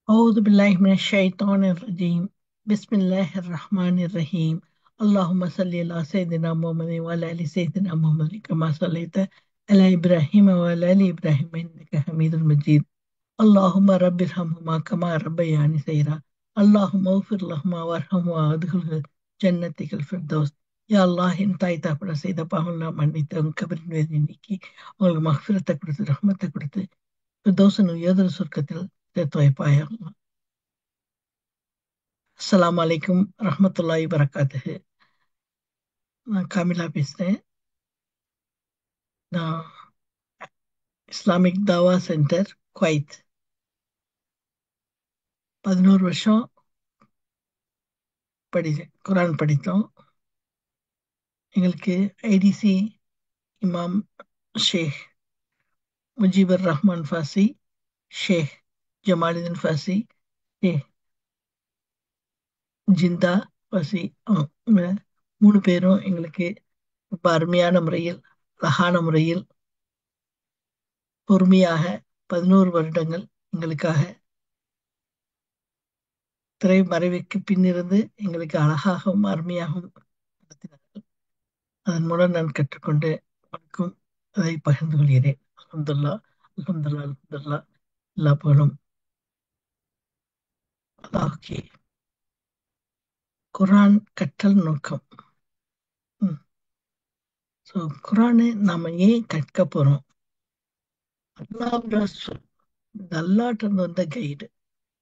أعوذ بالله من الشيطان الرجيم. بسم الله الرحمن الرحيم. اللهم صل على سيدنا محمد وعلى آل سيدنا محمد كما صليت على إبراهيم وعلى آل إبراهيم إنك حميد مجيد. اللهم رب ارحمهما كما ربياني صغيرا. اللهم اغفر لهما وارحمهما وادخلهما جنتك الفردوس. யா அல்லாஹ் என் தாய் தாப்பட செய்த பாவம்லாம் மன்னித்து உன் கபரின் வேதனை நீக்கி உங்களுக்கு மகஃபிரத்தை கொடுத்து ரஹ்மத்தை கொடுத்து தோசன் உயர்தல் சொர்க்கத்தில் சேர்த்து வைப்பாயா. அஸ்ஸலாமு அலைக்கும் ரஹ்மத்துல்லாஹி வரகாத்துஹு. நான் காமிலா பேசுறேன். நான் இஸ்லாமிக் தாவா சென்டர் குவைத் 11 வருஷம் குரான் படித்தோம். எங்களுக்கு ஐடிசி இமாம் ஷேக் முஜிபுர் ரஹ்மான் ஃபாசி, ஷேக் ஜமாலுதீன் ஃபாசி, ஷேக் ஜிந்தா ஃபாசி, இவங்க 3 பேரும் எங்களுக்கு ரொம்ப அருமையான முறையில், அழகான முறையில், பொறுமையாக 11 வருடங்கள் எங்களுக்காக திரைமறைவுக்கு பின்னிருந்து எங்களுக்கு அழகாகவும் அருமையாகவும் நடத்தினார்கள். அதன் மூலம் நான் கற்றுக்கொண்டு உனக்கும் அதை பகிர்ந்து கொள்கிறேன். அல்ஹம்துலில்லாஹ், அல்ஹம்துலில்லாஹ், அல்ஹம்துலில்லாஹ். எல்லா புகழும் அல்லாஹ்வுக்கே. குர்ஆன் கற்றல் நோக்கம். ஸோ குர்ஆனை நாம ஏன் கற்க போறோம்? அல்லாஹ்வோட சொல். இந்த அல்லாஹ்ட்ட இருந்து வந்த கைடு.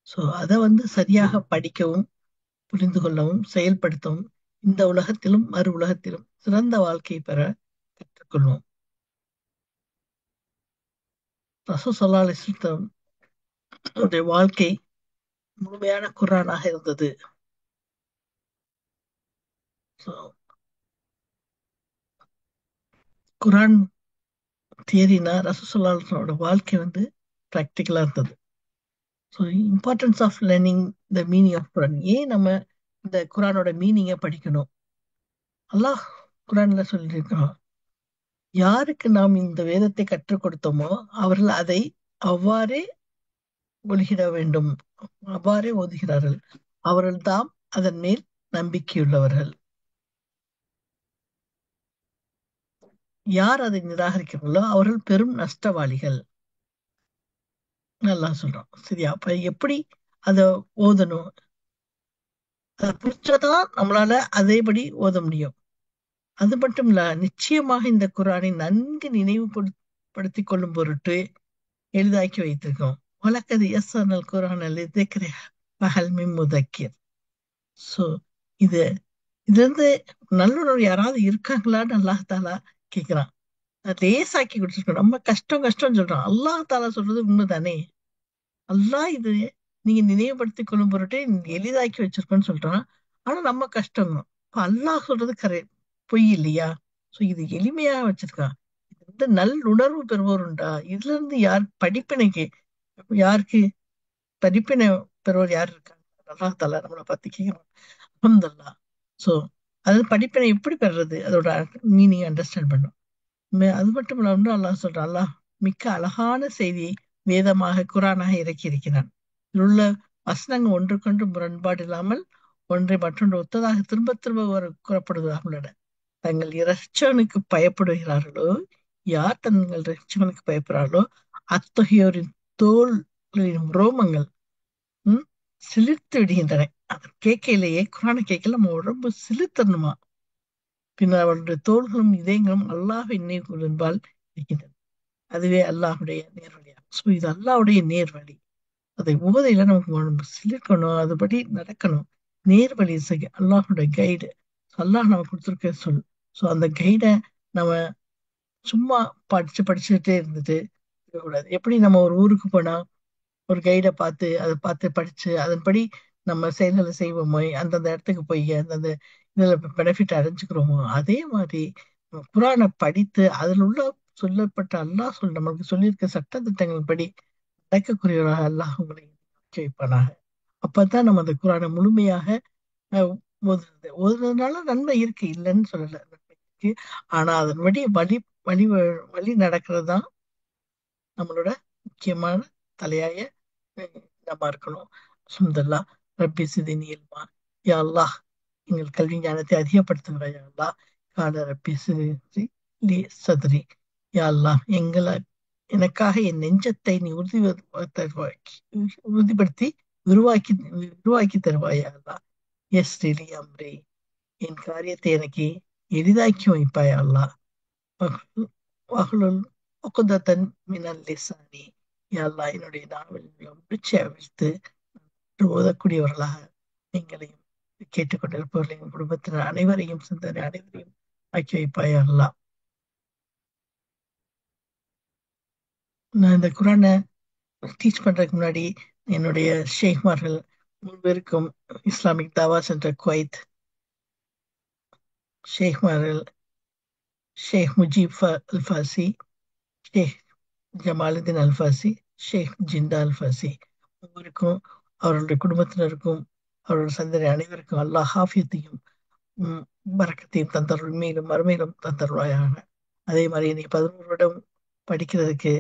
ஸோ அதை சரியாக படிக்கவும், புரிந்து கொள்ளவும், செயல்படுத்தவும், இந்த உலகத்திலும் மறு உலகத்திலும் சிறந்த வாழ்க்கை பெற கற்றுக்கொள்வோம். ரசூல் ஸல்லல்லாஹு அலைஹி வஸல்லம் அவருடைய வாழ்க்கை முழுமையான குர்ஆனாக இருந்தது. ஸோ குர்ஆன் தியரினா ரசூல் ஸல்லல்லாஹு அலைஹி வஸல்லம் வாழ்க்கை ப்ராக்டிக்கலா இருந்தது. So importance of learning the meaning of Quran. ஏன் நம்ம இந்த குர்ஆனோட மீனிங்கை படிக்கணும்? அல்லாஹ் குர்ஆன்ல சொல்லியிருக்கிறோம், யாருக்கு நாம் இந்த வேதத்தை கற்றுக் கொடுத்தோமோ அவர்கள் அதை அவ்வாறே ஒழுகிட வேண்டும், அவ்வாறே ஓதுகிறார்கள், அவர்கள் தாம் அதன் மேல் நம்பிக்கையுள்ளவர்கள். யார் அதை நிராகரிக்கிறார்களோ அவர்கள் பெரும் நஷ்டவாளிகள். நல்லா சொல்றோம். சரியா? அப்ப எப்படி அதை ஓதணும்? அதை புரிச்சாதான் நம்மளால அதேபடி ஓத முடியும். அது மட்டும் இல்ல, நிச்சயமாக இந்த குர்ஆனை நன்கு நினைவுபடுத்திக் கொள்ளும் பொருட்டு எளிதாக்கி வைத்திருக்கோம். வலக்கது யஸ்ஸர்னல் குர்ஆன லிذிக்ரி ஃபஹல் மின் முதக்கிர். ஸோ இது இதுல இருந்து நல்லுணர்வு யாராவது இருக்காங்களான்னு அல்லாஹ் தாலா கேட்கிறான். லேசாக்கி கொடுத்துருக்கோம். நம்ம கஷ்டம் கஷ்டம் சொல்றோம், அல்லாஹ் தாலா சொல்றது உண்மைதானே. அல்லாஹ் இது நீங்க நினைவுபடுத்திக் கொள்ளும் பொருட்டே எளிதாக்கி வச்சிருக்கோன்னு சொல்றான். ஆனா நம்ம கஷ்டம். இப்ப அல்லாஹ் சொல்றது பொய் இல்லையா? சோ இது எளிமையா வச்சிருக்கான். இது நல்லுணர்வு பெறுவோர் உண்டா? இதுல இருந்து யார் படிப்பினைக்கு, யாருக்கு படிப்பினை பெறுவோர் யார் இருக்காங்க? அல்லாஹ் தாலா நம்மளை பத்தி கேட்கிறான். அல்ஹம்துலில்லாஹ். சோ அது படிப்பினை எப்படி பெறுறது? அதோட மீனிங் அண்டர்ஸ்டாண்ட் பண்ணும். அது மட்டும் இல்லாம அல்லாஹ் சொல்றான், அல்லாஹ் மிக்க அழகான செய்தியை வேதமாக குர்ஆனாக இறக்கி இருக்கிறான். இதில் உள்ள வசனங்கள் ஒன்றுக்கொன்று முரண்பாடு இல்லாமல் ஒன்றை மற்றொன்று ஒத்ததாக திரும்ப திரும்ப கூறப்படுவதாக உள்ளன. தங்கள் இரட்சகனுக்கு பயப்படுகிறார்களோ, யார் தங்கள் இரட்சகனுக்கு பயப்படுறார்களோ அத்தகையோரின் தோள்களின் ரோமங்கள் சிலிர்த்து விடுகின்றன. அதை கேட்கலையே, குர்ஆனை கேட்கல, நம்ம உடம்பு சிலிர்த்தணுமா. பின்னர் அவருடைய தோள்களும் இதயங்களும் அல்லாஹ்வை நினைவு கூர்ந்தால் இருக்கின்றன. அதுவே அல்லாஹுடைய நேர்வழியாகும். ஸோ இது அல்லாஹ்வுடைய நேர்வழி. அதை உபதையில நமக்கு உடம்பு சிலிர்க்கணும், அதுபடி நடக்கணும். நேர்வழி செய்ய அல்லாஹுடைய கைடு. அல்லாஹ் நமக்கு கொடுத்துருக்க சொல். ஸோ அந்த கைடை நம்ம சும்மா படிச்சுட்டே இருந்துட்டு இருக்கக்கூடாது. எப்படி நம்ம ஒரு ஊருக்கு போனா ஒரு கைடை பார்த்து அதை பார்த்து படிச்சு அதன்படி நம்ம செயல்களை செய்வோமோ, அந்தந்த இடத்துக்கு போய் அந்தந்த இதுல பெனிஃபிட் அடைஞ்சுக்கிறோமோ, அதே மாதிரி நம்ம குர்ஆனை படித்து அதில் உள்ள சொல்லப்பட்ட அல்லாஹ் நம்மளுக்கு சொல்லியிருக்க சட்ட திட்டங்கள் படி நடக்கக்கூடியவராக அல்லாஹ் உங்களை ஆக்கி வைப்பானாக. அப்பதான் நம்ம அந்த குர்ஆனை முழுமையாக அஹ், ஓதுறது ஓதுறதுனால நன்மை இருக்கு, இல்லைன்னு சொல்லல, நன்மை இருக்கு. ஆனா அதன்படி வழி வழி வழி நடக்கிறது தான் நம்மளோட முக்கியமான தலையாய நம்ம இருக்கணும். சுந்தல்லா ரப்பி சிதினி இல்மா. யா அல்லாஹ், எங்கள் கல்வி ஞானத்தை அதிகப்படுத்துங்க யா அல்லாஹ். கால ரப்பி சிதி லி சதுரி. யா அல்லாஹ், எனக்காக என் நெஞ்சத்தை நீ தருவாய், உறுதிப்படுத்தி உருவாக்கி உருவாக்கி தருவாய் யா அல்லாஹ். எஸ் ரிலி அம்ரி, என் காரியத்தை எனக்கு எளிதாக்கி வைப்பாய் அல்லாஹ். வஹ்லுல் உக்தத்தன் மினல் லிசானி. யா அல்லாஹ், என்னுடைய நாவல் முடிச்சு அவிழ்த்து ஓதக்கூடியவர்களாக எங்களையும் கேட்டுக்கொண்டிருப்பவர்களையும் குடும்பத்தினர் அனைவரையும் சிந்தனை அனைவரையும் ஆக்கி வைப்பாய் அல்லாஹ். நான் இந்த குரானை டீச் பண்றதுக்கு முன்னாடி என்னுடைய ஷேக்மார்கள் முன்பிருக்கும் இஸ்லாமிக் தாவா சென்டர் குவைத் ஷேக்மார்கள், ஷேக் முஜீப் அல்ஃபாசி, ஷேக் ஜமாலுதீன் அல்ஃபாசி, ஷேக் ஜிண்டா அல்ஃபாசி, ஒவ்வொருக்கும் அவர்களுடைய குடும்பத்தினருக்கும் அவருடைய சந்ததி அனைவருக்கும் அல்லாஹ் ஹாஃபியத்தையும் உம், பரக்கத்தையும் தந்தருள், மேலும் மறுமையிலும் தந்தருள்வாயாக. அதே மாதிரி இன்னைக்கு 11 வருடம் படிக்கிறதுக்கு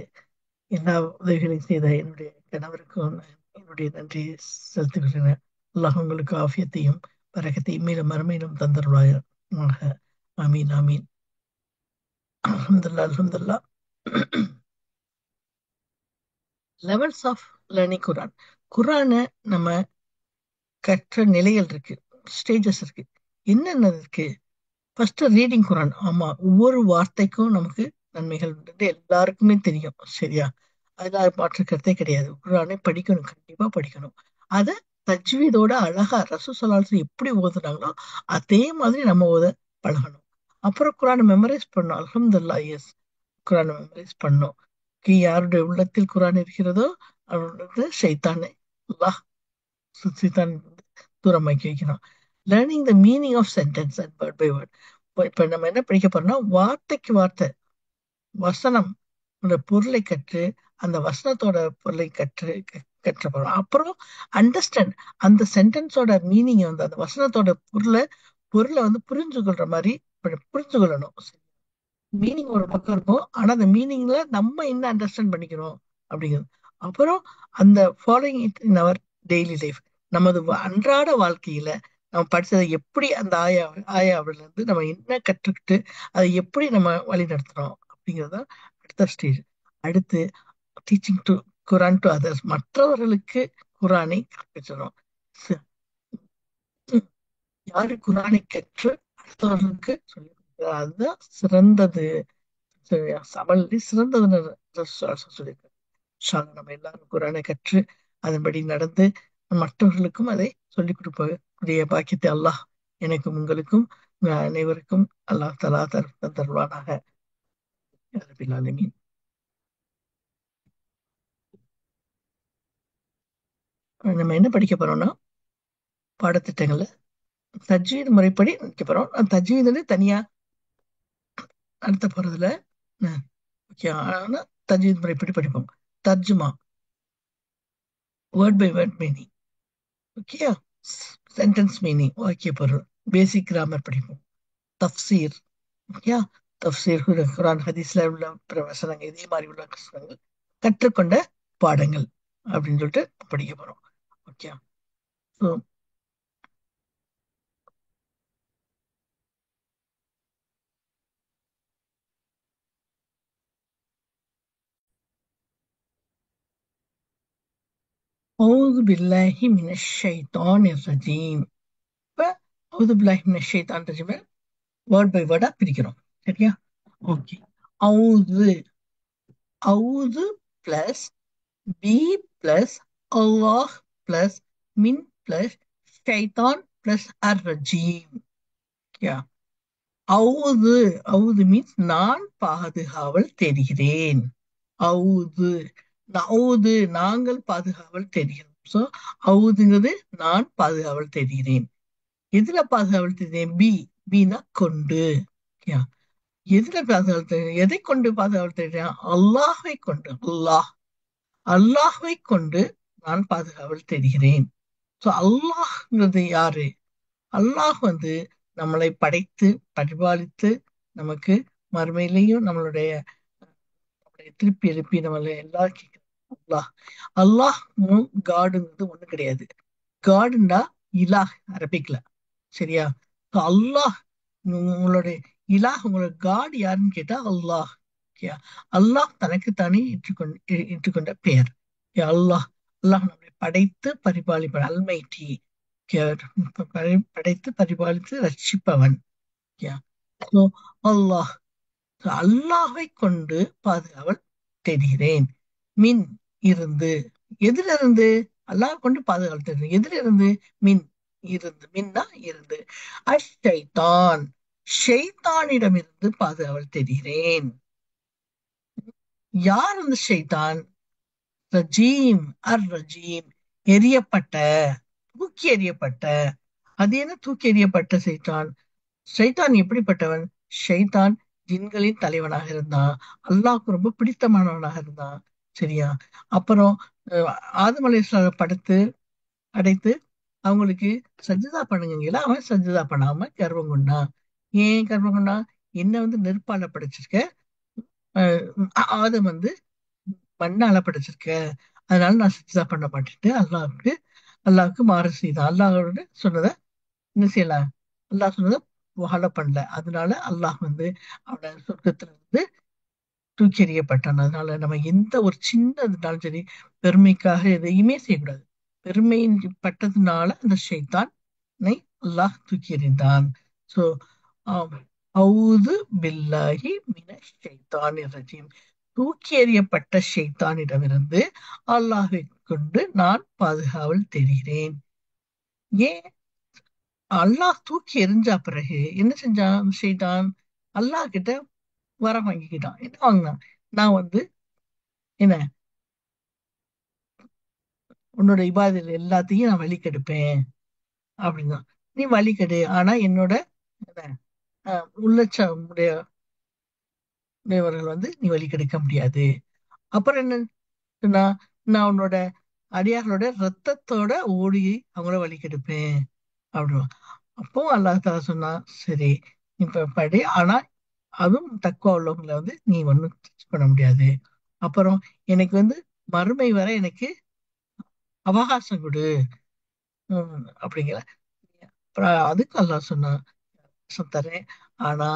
எல்லா உதவிகளையும் செய்த என்னுடைய கணவருக்கும் நான் என்னுடைய நன்றியை செலுத்துகிறேன். அல்லாஹ் உங்களுக்கு ஆஃபியத்தையும் பரக்கத்தையும் மேலும் மறுமையிலும் தந்தருள்வாயாக. ஆமீன் ஆமீன். அல்ஹம்துலில்லாஹ் அல்ஹம்துலில்லாஹ். லெவல்ஸ் ஆஃப் லேர்னிங் குரான். குரானை நம்ம கற்ற நிலைகள் இருக்கு, ஸ்டேஜஸ் இருக்கு. என்னென்ன இருக்கு? ஃபர்ஸ்ட் ரீடிங் குரான். ஆமா, ஒவ்வொரு வார்த்தைக்கும் நமக்கு நன்மைகள் உண்டு, எல்லாருக்குமே தெரியும். சரியா? அதுல மாற்று கருத்தே கிடையாது. குரானை படிக்கணும், கண்டிப்பா படிக்கணும். அத தஜ்வீதோட அழகா ரசூலுல்லாஹி எப்படி ஓதுனாங்களோ அதே மாதிரி நம்ம ஓத பழகணும். அப்புறம் குரானை மெமரைஸ் பண்ணணும். அல்ஹம்துலில்லாஹ், எஸ், குரானை மெமரைஸ் பண்ணணும். யாருடைய உள்ளத்தில் குரான் இருக்கிறதோ அவருடைய ஷைத்தானை அல்லாஹ் சுத்தித்தான் தூரமாக்கி வைக்கணும். Learning the meaning of sentence and word by word. இப்ப நம்ம என்ன படிக்க போறோம்னா, வார்த்தைக்கு வார்த்தை, வசனம் பொருளை கற்று அந்த வசனத்தோட பொருளை கற்ற போறோம். அப்புறம் அண்டர்ஸ்டாண்ட், அந்த சென்டென்ஸோட மீனிங் வந்து அந்த வசனத்தோட பொருளை பொருளை வந்து புரிஞ்சு கொள்ற மாதிரி புரிஞ்சு கொள்ளணும். மீனிங் ஒரு பக்கம் இருக்கும், ஆனா அந்த மீனிங்ல நம்ம என்ன அண்டர்ஸ்டாண்ட் பண்ணிக்கிறோம் அப்படிங்கிறது. அப்புறம் அந்த following it in our daily life, நமது அன்றாட வாழ்க்கையில நம்ம படிச்சதை எப்படி அந்த ஆயாவில இருந்து நம்ம என்ன கற்றுக்கிட்டு அதை எப்படி நம்ம வழி நடத்துறோம் அப்படிங்கிறது தான் அடுத்த ஸ்டேஜ். அடுத்து teaching to Quran to others, மற்றவர்களுக்கு குரானை கற்பிச்சிடும். யாரு குரானை கற்று அடுத்தவர்களுக்கு சொல்லி கொடுக்கிறார், அதுதான் சிறந்தது. சரியா? சமநிலை சிறந்ததுன்னு சொல்லியிருக்காரு. நம்ம எல்லாரும் குரானை கற்று அதன்படி நடந்து மற்றவர்களுக்கும் அதை சொல்லிக் கொடுக்கக்கூடிய பாக்கியத்தை அல்லாஹ் எனக்கும் உங்களுக்கும் அனைவருக்கும் அல்லாஹ் தலா தருவானாக. யா ரப்பில் ஆலமீன். நம்ம என்ன படிக்க போறோம்னா, பாடத்திட்டங்கள்ல தஜ்வீத் முறைப்படி படிக்க போறோம். தஜ்வீதுன்னு தனியா நடத்த போறதுல முக்கியமான தஜ்வீத் முறைப்படி படிப்போம். தர்ஜுமா, word by word meaning. Okay, sentence meaning, வாக்கிய பொருள், பேசிக் கிராமர் படிப்போம். தஃப்சீர், ஓகே, தஃப்சீர் குரான் ஹதீஸ்ல உள்ள பிரவசனங்கள், இதே மாதிரி உள்ள புத்தகங்கள், கற்றுக்கொண்ட பாடங்கள் அப்படின்னு சொல்லிட்டு படிக்க போறோம். ஓகே. ஸோ அவுது பில்லாஹி மினஷ் ஷைத்தானிர் ரஜீம். இப்ப அவுது பில்லாஹி மினஷ் ஷைத்தானிர் ரஜீம் வேர்ட் பை வேர்டா பிரிக்கிறோம். சரியா? ஓகே. அவுது, அவுது பிளஸ் பி பிளஸ் அல்லாஹ் பிளஸ் மின் பிளஸ் ஷைத்தான் பிளஸ் அர் ரஜீம். யா, அவுது, அவுது மீன்ஸ் நான் பாதுகாவல் தேடுகிறேன். அவுது, அவுது நாங்கள் பாதுகாவல் தேடுகிறோம். சோ அவுதுங்கிறது நான் பாதுகாவல் தேடுகிறேன். எதுல பாதுகாவல் தேடுகிறேன்? பீனா கொண்டு. யா, எதுல பாதுகாவல் தேடுகிறேன்? எதை கொண்டு பாதுகாவல் தேடுகிறேன்? அல்லாஹை கொண்டு. அல்லாஹை கொண்டு நான் பாதுகாவல் தேடுகிறேன். சோ அல்லாஹ்ங்கிறது யாரு? அல்லாஹ் வந்து நம்மளை படைத்து பரிபாலித்து நமக்கு மறுமையிலையும் நம்மளுடைய திருப்பி எழுப்பி நம்மளை எல்லாரும் அல்லாஹ். அல்லாஹ் காடுங்கிறது ஒண்ணு கிடையாது. காடுண்டா இலாஹ் அரபிக்ல. சரியா? So அல்லாஹ் உங்களுடைய இலாஹ், உங்களோட காட் யாருன்னு கேட்டா அல்லாஹ். Okay யா? அல்லாஹ் தனக்குத்தானே ஏற்றுக்கொண்ட பெயர். Okay, அல்லாஹ். அல்லாஹ் நம்மை படைத்து பரிபாலிப்பவன், அல்மைட்டி. படைத்து பரிபாலித்து ரட்சிப்பவன். Okay யா? So அல்லாஹ். So அல்லாஹ்வை கொண்டு பாதுகாவல் தேடுகிறேன். மின் இருந்து. எதிலிருந்து? அல்லாஹ் கொண்டு பாதுகாவல் தேடுகிறேன். எதிலிருந்து? மின் இருந்து. மின்னா இருந்து. அஷைத்தான். ஷைத்தானிடமிருந்து பாதுகாவல் தேடுகிறேன். யார் அந்த ஷைத்தான்? ரஜீம். அர் ரஜீம். எரியப்பட்ட, தூக்கி எறியப்பட்ட. அது என்ன தூக்கி எறியப்பட்ட சைத்தான்? ஷைத்தான் எப்படிப்பட்டவன்? ஷைத்தான் ஜின்களின் தலைவனாக இருந்தான். அல்லாஹ்வுக்கு ரொம்ப பிடித்தமானவனாக இருந்தான். சரியா? அப்புறம் அஹ், ஆதம் அலைஹிஸ்ஸலாமை படுத்து அடைத்து அவங்களுக்கு சஜ்ஜதா பண்ணுங்கல, அவன் சஜ்ஜதா பண்ணாம கர்வம் கொண்டான். ஏன் கர்வம் கொண்டான்? என்ன வந்து நெருப்பால படைச்சிருக்க, ஆதம் வந்து மண்ணால படைச்சிருக்க, அதனால நான் சஜ்ஜதா பண்ண மாட்டேன்ட்டு அல்லாஹ்வுக்கு மாறு செய்தான். அல்லாஹோட சொன்னதை என்ன செய்யலாம், அல்லாஹ் சொன்னதை ஃபாலோ பண்ணல. அதனால அல்லாஹ் வந்து அவனை சொர்க்கத்துல இருந்து தூக்கி எறியப்பட்டான். அதனால நம்ம எந்த ஒரு சின்ன இருந்தாலும் சரி, பெருமைக்காக எதையுமே செய்யக்கூடாது. பெருமை பட்டதுனால அந்த ஷைத்தானை அல்லாஹ் தூக்கி எறிந்தான். சோ அவுது பில்லாஹி மினஷ் ஷைத்தானிர் ரஜீம். தூக்கி எறியப்பட்ட ஷைத்தானிடமிருந்து அல்லாஹ்வை கொண்டு நான் பாதுகாவல் தேடுகிறேன். ஏன்? அல்லாஹ் தூக்கி எறிஞ்சா பிறகு என்ன செஞ்சான் ஷைத்தான்? அல்லாஹ் கிட்ட வரம் வாங்கிக்கிட்டான். என்ன வாங்கினான்? நான் வந்து என்ன, உன்னோட இபாதல் எல்லாத்தையும் நான் வழிகெடுப்பேன் அப்படின்னா. நீ வழிகெடு, ஆனா என்னோட என்ன, உள்ளச்ச உடையவர்கள் வந்து நீ வழிகெடுக்க முடியாது. அப்புறம் என்ன சொன்னா, நான் உன்னோட அடியார்களோட ரத்தத்தோட ஓடி அவங்கள வழிகெடுப்பேன் அப்படின்னா. அப்போ அல்லாஹ் தாலா சொன்னா, சரி இப்ப படி, ஆனா அதுவும் தக்குவா உள்ளவங்களை வந்து நீ ஒன்றும் டச் பண்ண முடியாது. அப்புறம் எனக்கு வந்து மறுமை வரை எனக்கு அவகாசம் கொடு அப்படிங்கிற. அப்புறம் அதுக்கு அல்லாஹ் சொன்னான், அவகாசம் தரேன், ஆனா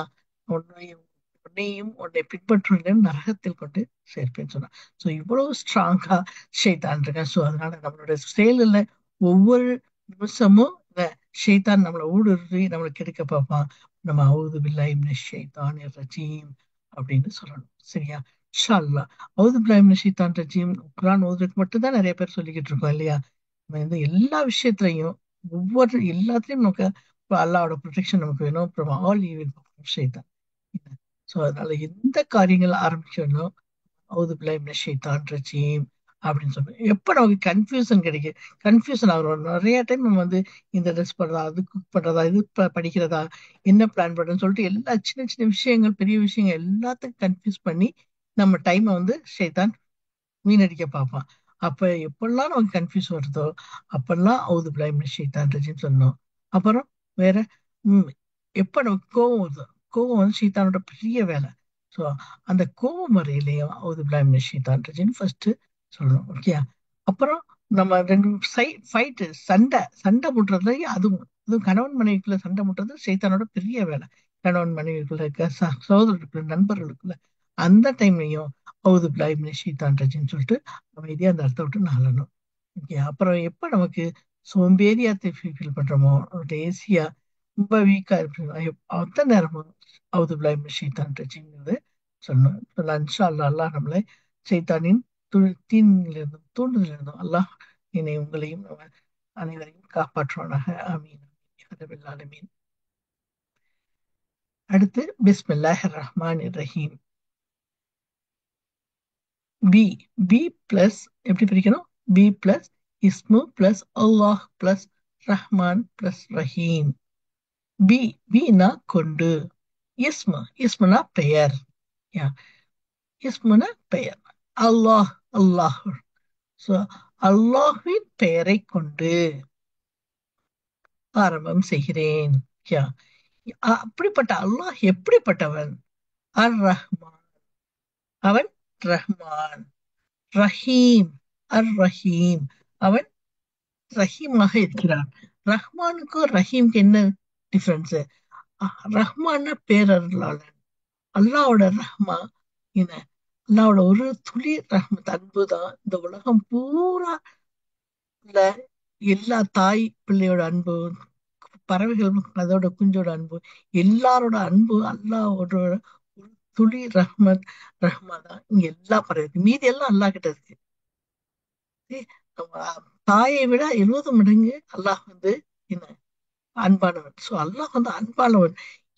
உன்னையும் உன்னையும் உன்னை பின்பற்றுவதையும் நரகத்தில் கொண்டு சேர்ப்பேன்னு சொன்னான். ஸோ இவ்வளவு ஸ்ட்ராங்கா ஷைத்தான் இருக்கான். ஸோ அதனால நம்மளோட செயலில் ஒவ்வொரு நிமிஷமும் இந்த ஷைத்தான் நம்மளை ஊடுருவி நம்மளை கெடுக்க பார்ப்பான். நம்ம அவுது பில்லாஹி மினஷ் ஷைத்தானிர் ரஜீம் அப்படின்னு சொல்லணும். சரியா? இன்ஷா அல்லாஹ். அவுது பில்லாஹி மினஷ் ஷைத்தானிர் ரஜீம் குர்ஆன் ஓதுறதுக்கு மட்டும் தான் நிறைய பேர் சொல்லிக்கிட்டு இருக்கோம் இல்லையா? நம்ம இந்த எல்லா விஷயத்திலையும் ஒவ்வொரு எல்லாத்துலயும் நமக்கு அல்லாஹ்வோட ப்ரொடெக்ஷன் நமக்கு வேணும். அப்புறம் ஆல் ஈவன் ஷைத்தான். ஸோ அதனால எந்த காரியங்கள் ஆரம்பிக்கணும், அவுது பில்லாஹி மினஷ் ஷைத்தானிர் ரஜீம் அப்படின்னு சொல்றோம். எப்ப நமக்கு கன்ஃபியூசன் கிடைக்கும், கன்ஃபியூசன் ஆகிறோம் நிறைய டைம். நம்ம வந்து இந்த ட்ரெஸ் பண்றதா, அது குக் பண்றதா, இது படிக்கிறதா, என்ன பிளான் பண்றதுன்னு சொல்லிட்டு எல்லா சின்ன சின்ன விஷயங்கள் பெரிய விஷயங்கள் எல்லாத்துக்கும் கன்ஃபியூஸ் பண்ணி நம்ம டைமை வந்து ஷைத்தான் வீணடிக்க பார்ப்பான். அப்ப எப்பெல்லாம் நமக்கு கன்ஃபியூஸ் வருதோ அப்பெல்லாம் அவுது பில்லாஹி மினஷ் ஷைத்தானிர் ரஜீம் சொல்லணும். அப்புறம் வேற, உம் எப்ப நமக்கு கோவம் வருதோ, கோவம் வந்து ஷைத்தானோட பெரிய வேலை. ஸோ அந்த கோவம் வரையிலையும் அவுது பில்லாஹி மினஷ் ஷைத்தானிர் ரஜீம் ஃபர்ஸ்ட் சொல்லணும். ஓகே? அப்புறம் நம்ம ரெண்டு ஃபைட்டு, சண்டை சண்டை முட்டுறதுலயும் அதுவும் அதுவும் கணவன் மனைவிக்குள்ள சண்டை முட்டுறது ஷைத்தானோட பெரிய வேலை. கணவன் மனைவிக்குள்ள இருக்க சகோதரர்களுக்குள்ள, நண்பர்களுக்குள்ள அந்த டைம்லையும் அவுது பில்லாஹி மினஷ் ஷைத்தானிர் ரஜீம் சொல்லிட்டு அமைதியா அந்த இடத்த விட்டு நகலணும். ஓகே? அப்புறம் எப்ப நமக்கு சோம்பேறியா ஃபீல் பண்றோமோ, லேசியா ரொம்ப வீக்கா இருக்கு, அந்த நேரமும் அவுது பில்லாஹி மினஷ் ஷைத்தானிர் ரஜீம்ங்கிறது சொல்லணும். சொல்லலாம். இன்ஷா அல்லாஹ். அல்லாஹ் நம்மளை சைத்தானின் தீங்கிலிருந்தும் தூண்டுதலிருந்தும் அல்லாஹ் என்னை உங்களையும் நம்ம அனைவரையும் காப்பாற்றுவானாக. ஆமீன். யா ரப்பல் ஆலமீன். அடுத்து பிஸ்மில்லாஹிர் ரஹ்மானிர் ரஹீம். பி. பி பிளஸ் எப்படி பிரிக்கணும்? பி பிளஸ் இஸ்மு பிளஸ் அல்லாஹ் பிளஸ் ரஹ்மான் பிளஸ் ரஹீம். பி. பினா கொண்டு. இஸ்மு. இஸ்முனா பெயர். யா, இஸ்முனா பெயர். அல்லாஹ். அல்லாஹ். So, அல்லாஹ்வின் பெயரை கொண்டு ஆரம்பம் செய்கிறேன். யா, அப்படிப்பட்ட அல்லாஹ் எப்படிப்பட்டவன்? அர் ரஹ்மான். அவன் ரஹ்மான். ரஹீம். அர் ரஹீம். அவன் ரஹீமாக இருக்கிறான். ரஹ்மானுக்கும் ரஹீம்க்கு என்ன டிஃபரன்ஸ்? ரஹ்மான்னா பேரருளாளன். அல்லாவோட ரஹ்மா என்ன? அல்லாவோட ஒரு துளி ரஹ்மத் அன்பு தான் இந்த உலகம் பூரா உள்ள எல்லா தாய் பிள்ளையோட அன்பு, பறவைகள் அதோட குஞ்சோட அன்பு, எல்லாரோட அன்பு அல்லாவோட ஒரு துளி ரஹ்மத், ரஹ்மா தான் இங்க எல்லா பறவை. மீதி எல்லாம் அல்லாஹ் கிட்ட இருக்கு. ஏ, தாயை விட 70 மடங்கு அல்லாஹ் என்ன அன்பானவன். சோ அல்லாஹ் அன்பானவன்.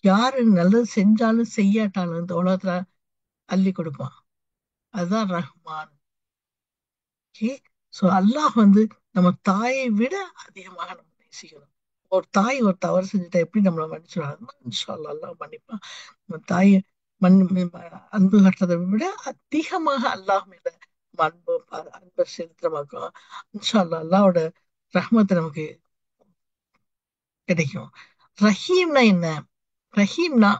யாரு நல்லது செஞ்சாலும் செய்யாட்டாலும் இந்த உலகத்துல அள்ளி கொடுப்பான். அதுதான் ரஹ்மான். ஓகே. சோ அல்லாஹ் நம்ம தாயை விட அதிகமாக நம்ம நேசிக்கணும். ஒரு தாய் ஒரு தவறு செஞ்சுட்டா எப்படி நம்மள மன்னிச்சிடுவாங்க? இன்ஷா அல்லாஹ் அல்லாஹ் மன்னிப்பான். நம்ம தாயை மண் அன்பு கட்டுறதை விட அதிகமாக அல்லாஹ் மேல நம்ம அன்பை செலுத்துறமாக்கும். இன்ஷா அல்லாஹ் அல்லாஹ்வோட ரஹ்மத் நமக்கு கிடைக்கும். ரஹீம்னா என்ன? ரஹீம்னா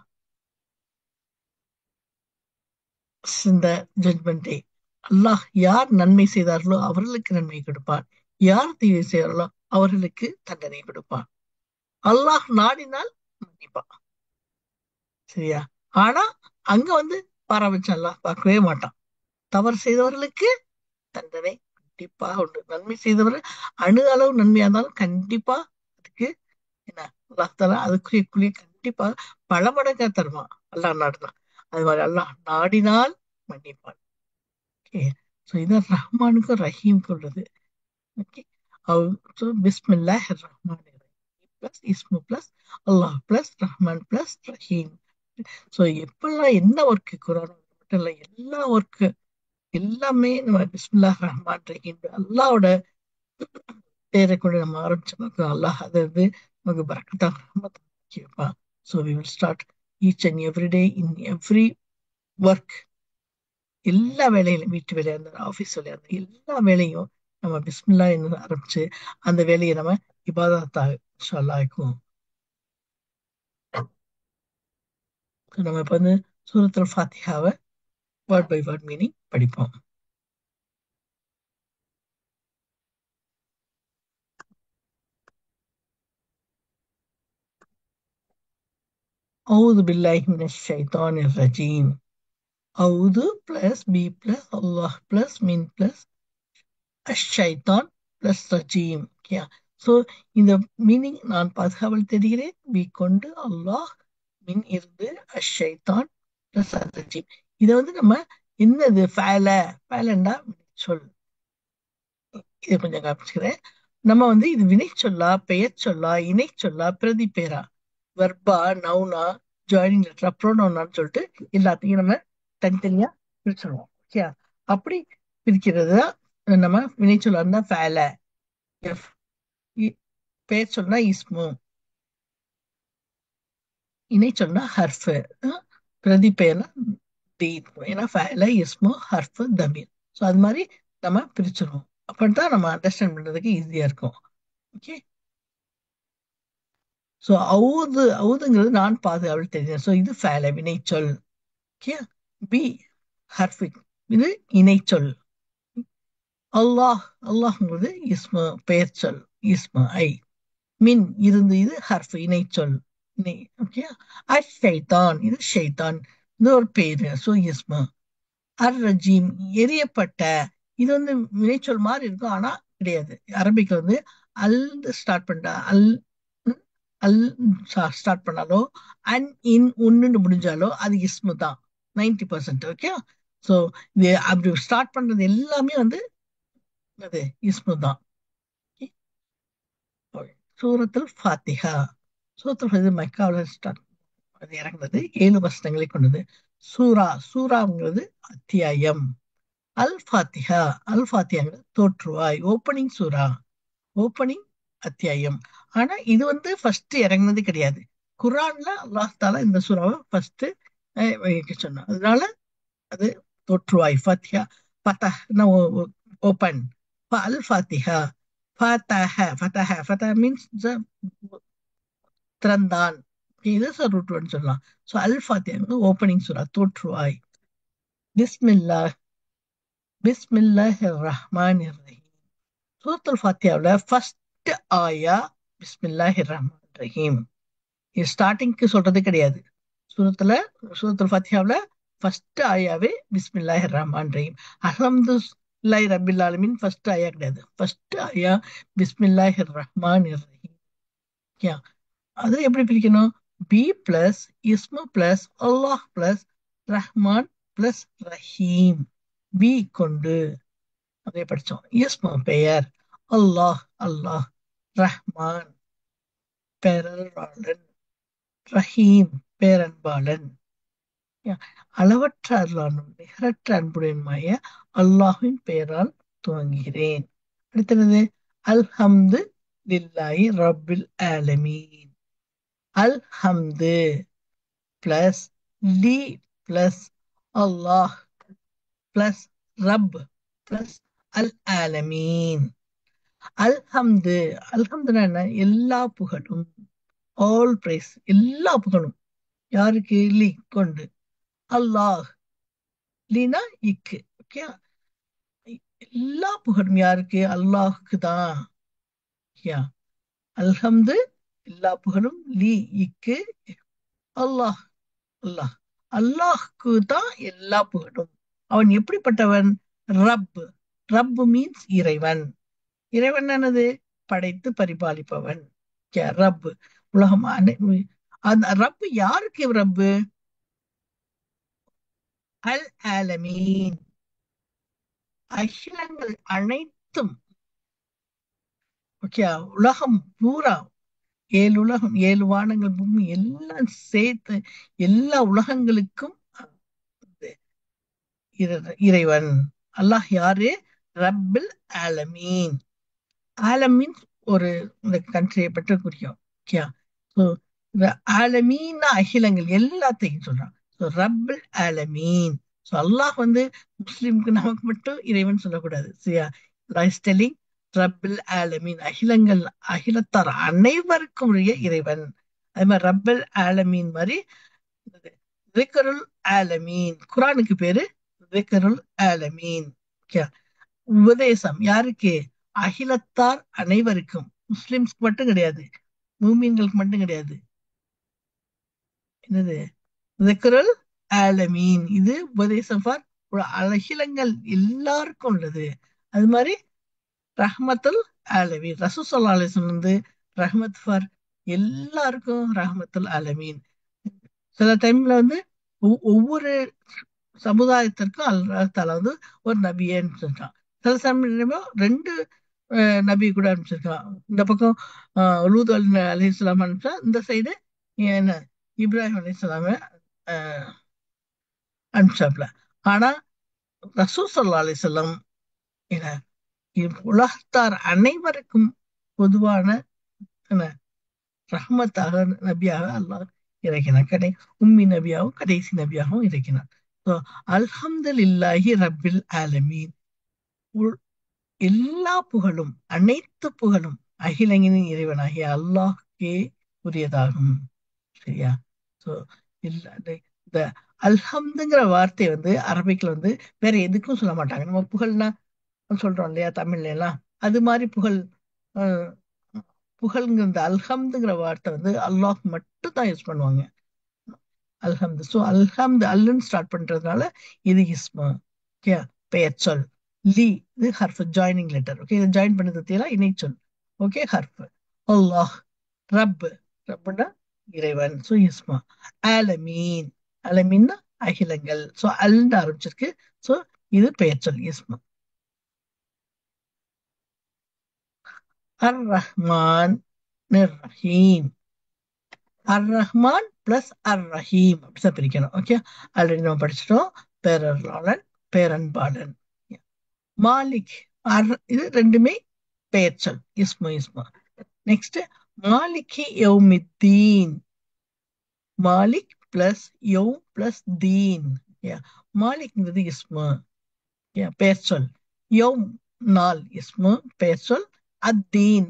இந்த ஜட்மெண்ட் டே, அல்லாஹ் யார் நன்மை செய்தார்களோ அவர்களுக்கு நன்மை கொடுப்பான், யார் தீமை செய்தார்களோ அவர்களுக்கு தண்டனை கொடுப்பான். அல்லாஹ் நாடினால் மன்னிப்பான். சரியா? ஆனா அங்க பாரபட்சம் அல்லாஹ் பார்க்கவே மாட்டான். தவறு செய்தவர்களுக்கு தண்டனை கண்டிப்பா உண்டு. நன்மை செய்தவர்கள் அணு அளவு நன்மையா இருந்தாலும் கண்டிப்பா அதுக்கு என்ன அல்லாஹ் தஆலா அதுக்குரிய கூலியை கண்டிப்பா பல மடங்கா தருவான். அல்லாஹ் நாடினான். அது மாதிரி அல்லாஹ் நாடினால் மன்னிப்பான். ஓகே. ஸோ இதான் ரஹ்மானுக்கும் ரஹீம்க்கு உள்ளது. ஓகே. ஸோ பிஸ்மில்லாஹ் ரஹ்மான் பிளஸ் இஸ்மு பிளஸ் அல்லாஹ் பிளஸ் ரஹ்மான் பிளஸ் ரஹீம். ஸோ எப்பெல்லாம் என்ன ஒர்க்கு குரான் மட்டும் இல்லை, எல்லா ஒர்க்கு எல்லாமே நம்ம பிஸ்மில்லாஹ் ரஹ்மான் ரஹீம் அல்லாவோட பேரை கூட நம்ம ஆரம்பிச்சோம்னா அல்லாஹ் அது நமக்கு பரக்கத்தாக ரஹ்மத் வைப்பான். So we will start each and every day in every work. எல்லா வேலையிலும், வீட்டு வேலையா இருந்தாலும் ஆபீஸ் வேலையா இருந்தாலும் எல்லா வேலையும் நம்ம பிஸ்மில்லா என்று ஆரம்பிச்சு அந்த வேலையை நம்ம இபாதத்தா இன்ஷா அல்லாஹ் ஆக்குவோம். நம்ம இப்ப சூரத்துல் ஃபாத்திஹாவை வேர்ட் பை வேர்ட் மீனிங் படிப்போம். அவுது பில்லாஹி மினஷ் ஷைத்தானிர் ரஜீம். அவுது பிளஸ் பி பிளஸ் அல்லாஹ் பிளஸ் மின் பிளஸ் அஷ்-ஷைத்தான் பிளஸ் ரஜீம். ஓகே. ஸோ இந்த மீனிங் நான் பாதுகாவல் தெரிகிறேன் பி கொண்டு அல்லாஹ், மின் இருந்து அஷ்-ஷைத்தான் பிளஸ் ரஜீம். இதை நம்ம என்னது ஃபேலண்டா சொல். இதை கொஞ்சம் காமிச்சுக்கிறேன். நம்ம இது வினை சொல்லா, பெயர் சொல்லா, இணை சொல்லா, பிரதி பேரா, வெர்பா, நவுனா, ஜாயினிங் லெட்டரா, ப்ரோனவுனான்னு சொல்லிட்டு எல்லாத்தையும் நம்ம தனித்தனியா பிரிச்சிருவோம். ஓகே. அப்படி பிரிக்கிறது தான் நம்ம வினை சொல்லா இருந்தா ஃபேல, எஃப். பெயர் சொன்னா இஸ்மு, இணை சொன்னா ஹர்ஃபு, பிரதி பெயர்னா தீத். ஏன்னா ஃபேல இஸ்மு ஹர்ஃபு தமீர். ஸோ அது மாதிரி நம்ம பிரிச்சிருவோம். அப்படித்தான் நம்ம அண்டர்ஸ்டாண்ட் பண்றதுக்கு ஈஸியா இருக்கும். ஓகே. ஸோ அவுதுங்கிறது நான் பாதுகாவல் தெரியும். ஸோ இது ஃபேல வினைச்சொல். ஓகே. பி ஹர்ஃபிக், இது இணைச்சொல். அல்லாஹ், அல்லாஹ்ங்கிறது இஸ்மு பெயர் சொல், இஸ்மு ஐ. மின் இருந்து, இது ஹர்ஃப் இணைச்சொல், இணை. ஓகே. அஷ்-ஷைத்தான், இது ஷைத்தான், இது ஒரு பேரு, ஸோ இஸ்மு. அர் ரஜீம் எரியப்பட்ட, இது வினைச்சொல் மாதிரி இருக்கும் ஆனா கிடையாது. அரபிக் அல் ஸ்டார்ட் பண்ணா அல், அல் ஸ்டார்ட் பண்ணாலோ அன் இன் உன்னு முடிஞ்சாலோ அது இஸ்மு தான் 90%. ஓகே. ஸோ இது அப்படி ஸ்டார்ட் பண்றது எல்லாமே அது இஸ்மு தான். சூரத்துல் ஃபாத்திஹா. சூரத்துல் இது மக்காவில் ஸ்டார்ட், அது இறங்குனது 7 வசனங்களை கொண்டது. சூராங்கிறது அத்தியாயம். அல் ஃபாத்திஹா, அல் ஃபாத்தியாங்கிறது தோற்றுவாய், ஓப்பனிங் சூரா, ஓப்பனிங் அத்தியாயம். ஆனா இது ஃபர்ஸ்ட் இறங்குனது கிடையாது. குர்ஆன்ல அல்லாஹ் தாலா இந்த சூறாவை ஃபர்ஸ்ட் சொன்னான். அதனால அது தோற்றுவாய், ஃபாத்திஹா. ஃபதஹ்னா ஓப்பன். அல் ஃபாத்திஹா. ஃபதஹ மீன்ஸ் திறந்தான். இது ரூட் வேர்ட்னு சொல்லலாம். ஸோ அல் ஃபாத்திஹா ஓப்பனிங் சூரா, தோற்றுவாய். பிஸ்மில்லா, பிஸ்மில்லாஹிர் ரஹ்மானிர் ரஹீம். சூரத்துல் ஃபாத்தியாவுல ஃபர்ஸ்ட் ஆயா பிஸ்மில்லாஹிர் ரஹ்மான் ரஹீம். இது ஸ்டார்டிங்க்கு சொல்றது கிடையாது. சூரத்துல சூரத்துல் ஃபாத்தியாவுல ஃபர்ஸ்ட் ஆயாவே பிஸ்மில்லாஹிர் ரஹ்மான் ரஹீம். அல்ஹம்துலில்லாஹி ரப்பில் ஆலமீன் ஃபர்ஸ்ட் ஆயா கிடையாது. ஃபர்ஸ்ட் ஆயா பிஸ்மில்லாஹிர் ரஹ்மானிர் ரஹீம். யா, அது எப்படி பிரிக்கணும்? பி பிளஸ் இஸ்மு பிளஸ் அல்லாஹ் பிளஸ் ரஹ்மான் பிளஸ் ரஹீம். பி கொண்டு அதே படிச்சோம். இஸ்மு பெயர், அல்லாஹ் அல்லாஹ், ரஹ்மான் பேரருளாளன், ரஹீம் பேரன்பாளன். யா, அளவற்ற அருளானும் நிகரற்ற அன்புடையனுமாய அல்லாஹ்வின் பெயரால் துவங்குகிறேன். அடுத்தது அல்ஹம்து லில்லாஹி ரப்பில் ஆலமீன். அல்ஹம்து பிளஸ் லி பிளஸ் அல்லாஹ் பிளஸ் ரப் பிளஸ் அல் ஆலமீன். அல்ஹம்து, அல்ஹம்துனா என்ன? எல்லா புகழும், ஆல் பிரைஸ், எல்லா புகழும் யாருக்கு? லி கொண்டு, அல்லாஹ் லீனா இக்கு. ஓகே, எல்லா புகழும் யாருக்கு? அல்லாஹ்க்கு தான். யா, அல்ஹம்து எல்லா புகழும், லி இக்கு, அல்லாஹ் அல்லாஹ், அல்லாஹ்க்கு தான் எல்லா புகழும். அவன் எப்படிப்பட்டவன்? ரப். ரப் மீன்ஸ் இறைவன். இறைவன் என்னது? படைத்து பரிபாலிப்பவன். ரப் உலகம் அந்த ரப் யாருக்கு ரப்பு? அல் ஆலமீன், அகிலங்கள் அனைத்தும். ஓகே, உலகம் பூரா, ஏழு உலகம், ஏழு வானங்கள், பூமி எல்லாம் சேர்த்து எல்லா உலகங்களுக்கும் இறைவன் அல்லாஹ் யாரு? ரப்பில் ஆலமீன். ஆலம் மீன்ஸ் ஒரு இந்த கண்ட்ரியை பற்றி குறிக்கும். ஓகே, ஸோ இந்த ஆலமீன் அகிலங்கள் எல்லாத்தையும் சொல்றான். ஸோ ரப்பில் ஆலமீன். ஸோ அல்லாஹ் முஸ்லிம்க்கு நமக்கு மட்டும் இறைவன் சொல்லக்கூடாது. சரியா? டெல்லிங் ரப்பில் ஆலமீன், அகிலங்கள் அகிலத்தார் அனைவருக்கும் உரிய இறைவன். அது மாதிரி ரப்பல் ஆலமீன் மாதிரி திக்ருல் ஆலமீன், குரானுக்கு பேரு திக்ருல் ஆலமீன். ஓகே, உபதேசம் யாருக்கு? அகிலத்தார் அனைவருக்கும், முஸ்லிம்ஸ்க்கு மட்டும் கிடையாது, மூமின்களுக்கு மட்டும் கிடையாது. என்னது? திக்ருல் ஆலமீன், இது உபதேசம் ஃபார் அகிலங்கள் எல்லாருக்கும் உள்ளது. அது மாதிரி ரஹ்மத்துல் ஆலமீன், ரசூல் ஸல்லல்லாஹு அலைஹி வஸல்லம் ரஹ்மத் ஃபார் எல்லாருக்கும், ரஹ்மத்துல் ஆலமீன். சில டைம்ல ஒவ்வொரு சமுதாயத்திற்கும் அல்லாஹ் தஆலா ஒரு நபியை அனுப்பிச்சிருக்கான். சில சமயம் ரெண்டு நபி கூட அனுப்பிச்சிருக்கான். இந்த பக்கம் லூத் அலைஹிஸ்ஸலாம் அனுப்பிச்சா, இந்த சைடு என்ன இப்ராஹிம் அலைஹிஸ்ஸலாம அனுப்பிச்சாப்ல. ஆனா ரசூல் ஸல்லல்லாஹு அலைஹி வஸல்லம் என்ன உலகத்தார் அனைவருக்கும் பொதுவான என்ன ரஹ்மத்தாக நபியாக அல்லாஹ் இறக்கினான். உம்மி நபியாகவும் கடைசி நபியாகவும் இறக்கினான். அல்ஹம்துலில்லாஹி ரப்பில் ஆலமீன். எல்லா புகழும், அனைத்து புகழும் அகிலங்களின் இறைவனாகிய அல்லாஹ்க்கே உரியதாகும். சரியா? சோ இந்த அல்ஹம்துங்கிற வார்த்தை அரபிக்ல வேற எதுக்கும் சொல்ல மாட்டாங்க. நம்ம புகழ்னா சொல்றோம் இல்லையா தமிழ்ல எல்லாம், அது மாதிரி புகழ். அஹ், புகழ்ங்கிற இந்த அல்ஹம்துங்கிற வார்த்தை அல்லாஹ் மட்டும் தான் யூஸ் பண்ணுவாங்க. அல்ஹம்து. ஸோ அல்ஹம்து அல்லுன்னு ஸ்டார்ட் பண்றதுனால இது இஸ்மு. ஓகே, பெயர் சொல். லி இது ஹர்ஃப், ஜாயினிங் லெட்டர். ஓகே, இதை ஜாயின் பண்ணது தீரா இணை சொல். ஓகே, ஹர்ஃப். அல்லாஹ் ரப், ரப்னா இறைவன். ஸோ இஸ்மா. ஆலமீன், ஆலமீன்னா அகிலங்கள். ஸோ அல்னு ஆரம்பிச்சிருக்கு. ஸோ இது பெயர் சொல், இஸ்மா. அர் ரஹ்மான் ரஹீம். அர் ரஹ்மான் பிளஸ் அர் ரஹீம் அப்படிதான் பிரிக்கணும். ஓகே, ஆல்ரெடி நம்ம படிச்சிட்டோம். பேரருளாளன், பேரன்பாளன். மாலிக், இது ரெண்டுமே பெயர் சொல், இஸ்மு இஸ்மா. நெக்ஸ்ட் மாலிகி யௌமித்தீன். மாலிக் பிளஸ் யௌம் பிளஸ் தீன். மாலிக்ங்கிறது இஸ்மு, பெயர் சொல். யௌம் நாள், இஸ்மு பெயர் சொல். அத்தீன்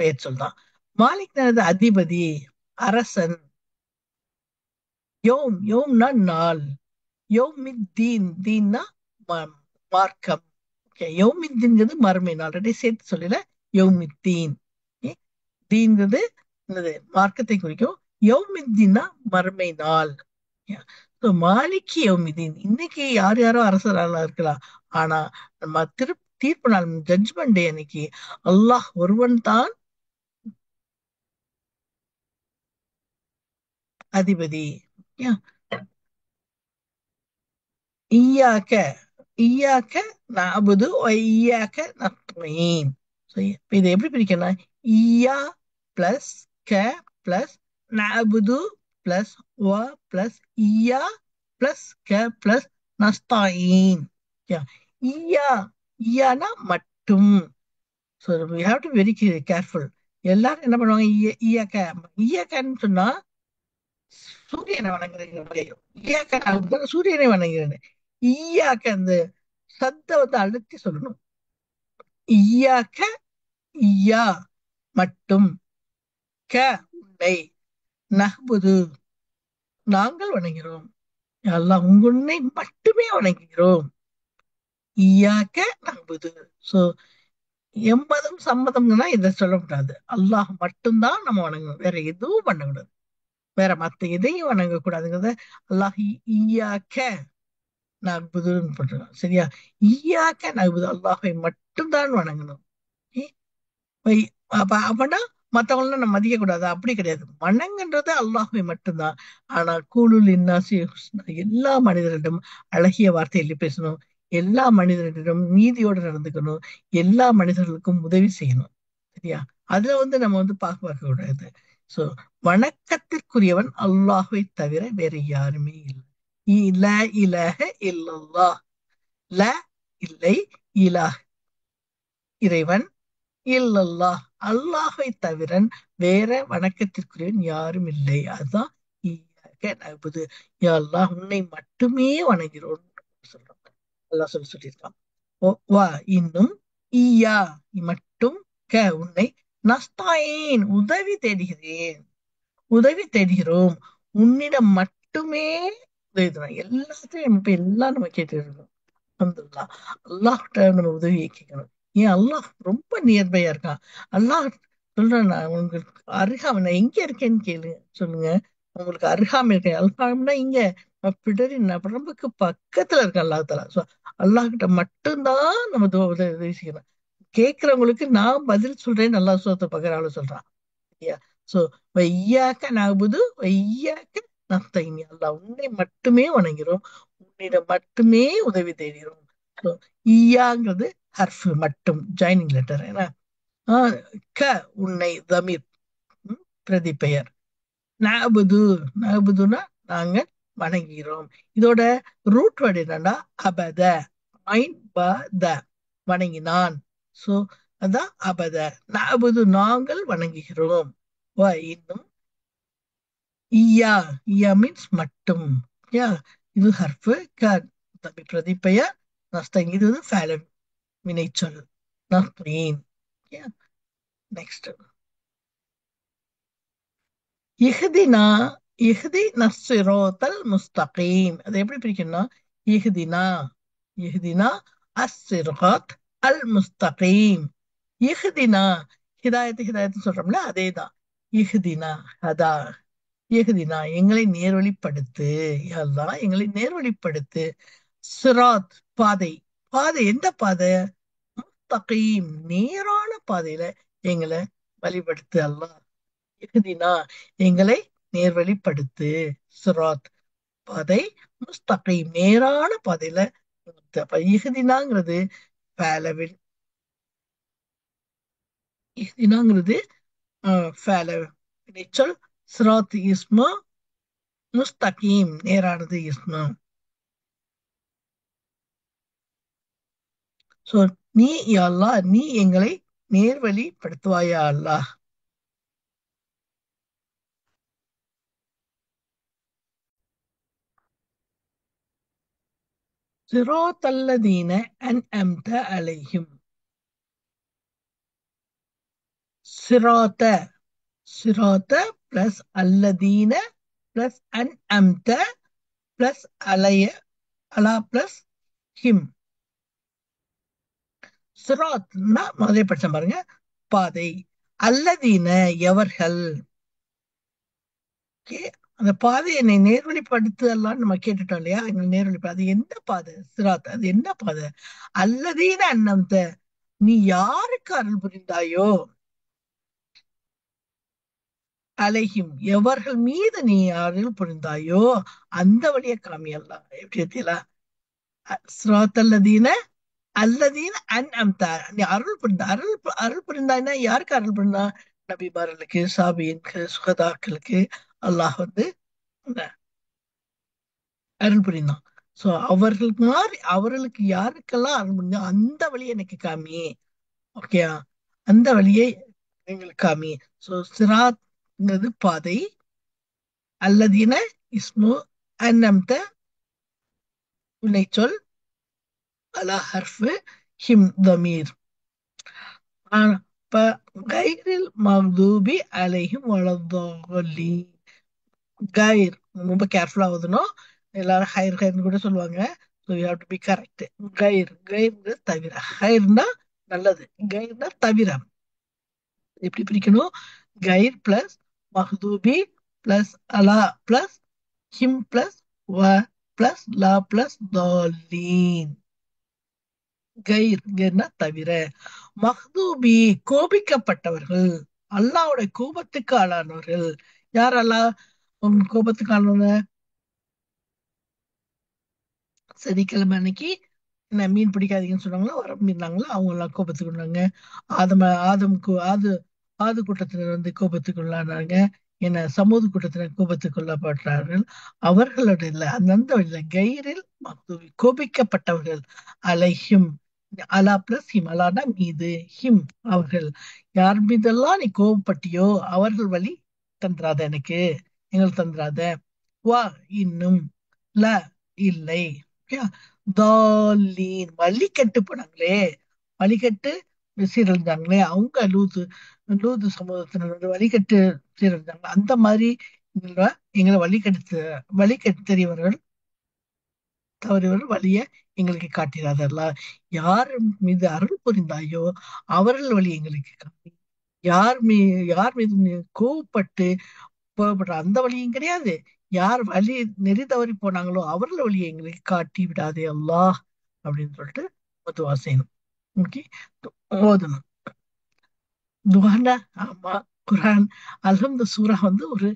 பெயர் சொல் தான். மாலிக் அதிபதி, அரசன். யோம்னா நாள். யோமித்தீன், தீன்னா மார்க்கம். ஓகே, யௌமித்தீன்ங்கிறது மறுமை நாள். ஆல்ரெடி சேர்த்து சொல்லல. யௌமித்தீன். ஓகே, தீன்கிறது என்னது? மார்க்கத்தை குறிக்கும். யௌமித்தீன்னா மறுமை நாள். மாலிகி யௌமிதீன், இன்னைக்கு யார் யாரோ அரசராக இருக்கலாம். ஆனா நம்ம தீர்ப்பு நாள், ஜட்ஜ்மெண்ட் டே அன்னைக்கு அல்லாஹ் ஒருவன் தான் அதிபதி. Yeah. ஈயாக்க ஈயாக்க நஅபுது வ ஈயாக்க நஸ்தஈன். So, இப்ப இதை எப்படி பிரிக்கணும்? ஈயா பிளஸ் க பிளஸ் நஅபுது பிளஸ் வ பிளஸ் ஈயா பிளஸ் க பிளஸ் நஸ்தாயின். ஈயா, ஈயானா மட்டும். So we have to very careful. எல்லாரும் என்ன பண்ணுவாங்க? ஈயாக்க ஈயாக்கன்னு சொன்னா சூரியனை வணங்குறீங்க. ஈயாக்க சூரியனை வணங்குறேன். ஈயாக்க அந்த சத்த வந்து அழுத்தி சொல்லணும். ஈயாக்க, ஈயா மட்டும், க உன்னை, நஹ்புது நாங்கள் வணங்குகிறோம். அல்லாஹ் உன்னை மட்டுமே வணங்குகிறோம். ஈயாக்க நஹ்புது. சோ எம்மதம் சம்மதம்னா இதை சொல்லக்கூடாது. அல்லாஹ் மட்டும்தான் நம்ம வணங்கணும், வேற எதுவும் பண்ணக்கூடாது. வேற மத்த எதையும் வணங்கக்கூடாதுங்கிறத அல்லாஹ் ஈயாக்க நஅ்புதுன்னு போட்டுருக்கான். சரியா? ஈயாக்க நஅ்புது, அல்லாஹை மட்டும்தான் வணங்கணும். ஏ, அப்பனா மத்தவங்கள நம்ம மதிக்க கூடாது, அப்படி கிடையாது. வணங்குன்றது அல்லாஹை மட்டும்தான். ஆனா கூலுல் இன்னாசி ஹுஸ்னா, எல்லா மனிதரிடம் அழகிய வார்த்தையில் பேசணும். எல்லா மனிதரிடம் நீதியோடு நடந்துக்கணும். எல்லா மனிதர்களுக்கும் உதவி செய்யணும். சரியா? அதுல வந்து நம்ம வந்து பார்க்க கூடாது. சோ வணக்கத்திற்குரியவன் அல்லாஹ்வை தவிர வேற யாருமே இல்லை. லா இலாஹ இல்லல்லாஹ். ல இல்லை, இலாஹ் இறைவன், இல்லல்லாஹ் அல்லாஹ்வை தவிர வேற வணக்கத்திற்குரியவன் யாரும் இல்லை. அதுதான் ஈயாக நஅ்புது. யா அல்லாஹ் உன்னை மட்டுமே வணங்கிறோம் சொல்றாங்க. அல்லாஹ் சொல்லியிருக்கான். வா இன்னும், ஈயா மட்டும், க உன்னை, நஸ்தாயின் உதவி தேடுகிறேன், உதவி தேடுகிறோம், உன்னிடம் மட்டுமே உதவி தேடுறோம். எல்லாத்தையும் இப்ப எல்லாம் நம்ம கேட்டு இருக்கோம். அல்ஹம்துலில்லாஹ். அல்லாஹ்கிட்ட நம்ம உதவியை கேட்கணும். ஏன் அல்லாஹ் ரொம்ப நியர்பையா இருக்கான். அல்லாஹ் சொல்றேன், நான் உங்களுக்கு அருகாமை, நான் எங்க இருக்கேன்னு கேளு சொல்லுங்க. உங்களுக்கு அருகாமை இருக்கேன். அருகாமைனா இங்க பிடரி நரம்புக்கு பக்கத்துல இருக்க அல்லாஹ் தஆலா. சோ அல்லாஹ் கிட்ட மட்டும்தான் நம்ம உதவி செய்யணும். கேட்கிறவங்களுக்கு நான் பதில் சொல்றேன்னு அல்லாஹ் சூரத்துல் பக்ரால சொல்றான். சரியா? சோ வையாக்க நஅ்புது வையாக்க நஸ்தஈன். அல்லாஹ் உன்னை மட்டுமே வணங்குகிறோம், உன்னிடம் மட்டுமே உதவி தேடுகிறோம். So, ஈயாங்கிறது ஹர்ஃப் மட்டும், ஜாயினிங் லெட்டர். ஏன்னா க உன்னை, தமீர், பிரதி பெயர். நஅ்புது, நஅ்புதுனா நாங்கள் வணங்குகிறோம். இதோட ரூட் வேர்டு என்னன்னா அபத, ஐன் ப த, வணங்கினான். சோ அதான் அபத. நஅ்புது நாங்கள் வணங்குகிறோம். இன்னும் ஈயா, ஈயா மீன்ஸ் மட்டும். யா, இது ஹர்ஃப். க பிரதிபெயர். நஸ்தீன் இது வந்து ஃபேலன் வினைச்சொல். நஸ்தீன். நெக்ஸ்ட் இஹ்தினா, இஹ்தின ஸிராத்தல் முஸ்தகீம். அதை எப்படி பிரிக்கணும்னா இஹ்தினா, இஹ்தினா அஸ்ஸிராத் அல் முஸ்தகீம். இஹ்தினா, ஹிதாயத்து ஹிதாயத்து சொல்றோம்ல, அதேதான். இஹ்தினா அதா, இஹ்தினா எங்களை நேர்வழிப்படுத்து. யா அல்லாஹ் எங்களை நேர்வழிப்படுத்து. சிராத் பாதை, பாதை எந்த பாதை? முஸ்தகீம் நேரான பாதையில எங்களை வழிபடுத்து அல்லாஹ். இஹ்தினா எங்களை நேர்வழிப்படுத்து. சிராத் பாதை, முஸ்தகீம் நேரான பாதையில. அப்ப இஹ்தினாங்கிறது ஃபேலவில், இஹ்தினாங்கிறது ஃபேல வினைச்சொல். சிராத் இஸ்மு, முஸ்தகீம் நேரானது இஸ்மு. சோ நீ யா அல்லாஹ் நீ எங்களை நேர்வழிப்படுத்துவாயா அல்லாஹ். சிராத்தல்லதீன அன்அம்த அலைஹிம். சிராத்த, சிராத்த பிளஸ் அல்லதீன பிளஸ் அன்அம்த பிளஸ் அலைய, அலா பிளஸ் ஹிம். சிராத்னா முதலே படிச்சேன் பாருங்க, பாதை. அல்லதீன எவர்கள். ஓகே, அந்த பாதை என்னை நேர்வழிப்படுத்தலாம்னு நம்ம கேட்டுட்டோம் இல்லையா? என்னை நேர்வழிப்பா அது என்ன பாதை? சிராத் அது என்ன பாதை? அல்லதீன அன்னம்த, நீ யாருக்கு அருள் புரிந்தாயோ, அலைஹிம் எவர்கள் மீது நீ அருள் புரிந்தாயோ அந்த வழியை காமி அல்லாஹ். எப்படி பார்த்தீங்களா? சிராத் அல்லதீன, அல்லதீன அன் அம்தா, நீ அருள் புரிந்த, அருள் புரிந்தாய்னா யாருக்கு அருள் புரிந்தா? நபிமார்களுக்கு, சாபியின்க்கு, சுகதாக்களுக்கு அல்லாஹ் வந்து அருள் புரிந்தான். சோ அவர்களுக்கு மாதிரி அவர்களுக்கு யாருக்கெல்லாம் அருள் புரிஞ்சோ அந்த வழியை எனக்கு காமி. ஓகேயா? அந்த வழியை எங்களுக்கு காமி. சோ சிராத்ங்கிறது பாதை. அல்லதீன இஸ்மு, அன்னம்த வினைச்சொல், அலா ஹர்ஃபு, ஹிம் தமீர். இப்ப கைரில் மக்தூபி அலைஹிம் வலத்தாலின். கைர் ரொம்ப கேர்ஃபுல்லா ஓதணும். எல்லாரும் ஹைர் ஹைர்னு கூட சொல்லுவாங்க. So you have to be correct. கைர்ங்கிறது தவிர. ஹைர்னா நல்லது, கைர்னா தவிர. எப்படி பிரிக்கணும்? கைர் பிளஸ் மஹ்தூபி பிளஸ் அலா பிளஸ் ஹிம் பிளஸ் வ பிளஸ் லா பிளஸ் தாலீன். கைர்னா தவிர. மஹ்தூபி கோபிக்கப்பட்டவர்கள், அல்லாஹ்வுடைய கோபத்துக்கு ஆளானவர்கள். யார் அல்லாஹ் கோபத்துக்கு ஆளானவங்க? சனிக்கிழமை அன்னைக்கு என்ன மீன் பிடிக்காதீங்கன்னு சொன்னாங்களோ, வர மீறினாங்களோ அவங்க எல்லாம் கோபத்துக்கு உள்ளாங்க. ஆதம்க்கு ஆது கூட்டத்தினர் வந்து கோபத்துக்கு உள்ளானாங்க. என்ன சமூக கூட்டத்தினர் கோபத்துக்கு உள்ளாப்பட்டார்கள். அவர்களோட இல்ல, அந்தந்த இல்ல, கைரில் மக்தூபி கோபிக்கப்பட்டவர்கள். அலைஹிம், அலா பிளஸ் ஹிம், அலானா மீது, ஹிம் அவர்கள். யார் மீதெல்லாம் நீ கோபப்பட்டியோ அவர்கள் வழி தந்துராத எனக்கு, எங்களுக்கு தந்துராத. வா இன்னும், ல இல்லை, தாலீன் வழி கெட்டு போனாங்களே, வழிகட்டு சீரழிஞ்சாங்களே அவங்க லூது சமூகத்தினர் வந்து வழிகட்டு சீரழிஞ்சாங்க. அந்த மாதிரி எங்களை எங்களை வழிகெடுத்து தெரியவர்கள் தவறியவர்கள் வழிய எங்களுக்கு காட்டினாதல்ல. யார் மீது அருள் புரிந்தாயோ அவர்கள் வழி எங்களுக்கு காட்டி. யார் மீது நீ கோவப்படுற அந்த வழியும் கிடையாது. யார் வழி நெறி தவறி போனாங்களோ அவர்கள் வழியை எங்களுக்கு காட்டி விடாதே அல்லாஹ் அப்படின்னு சொல்லிட்டு துவா செய்யணும். ஓகே, ஓதணும். துவானா, ஆமா, குரான் அல்ஹம்து சூரா வந்து ஒரு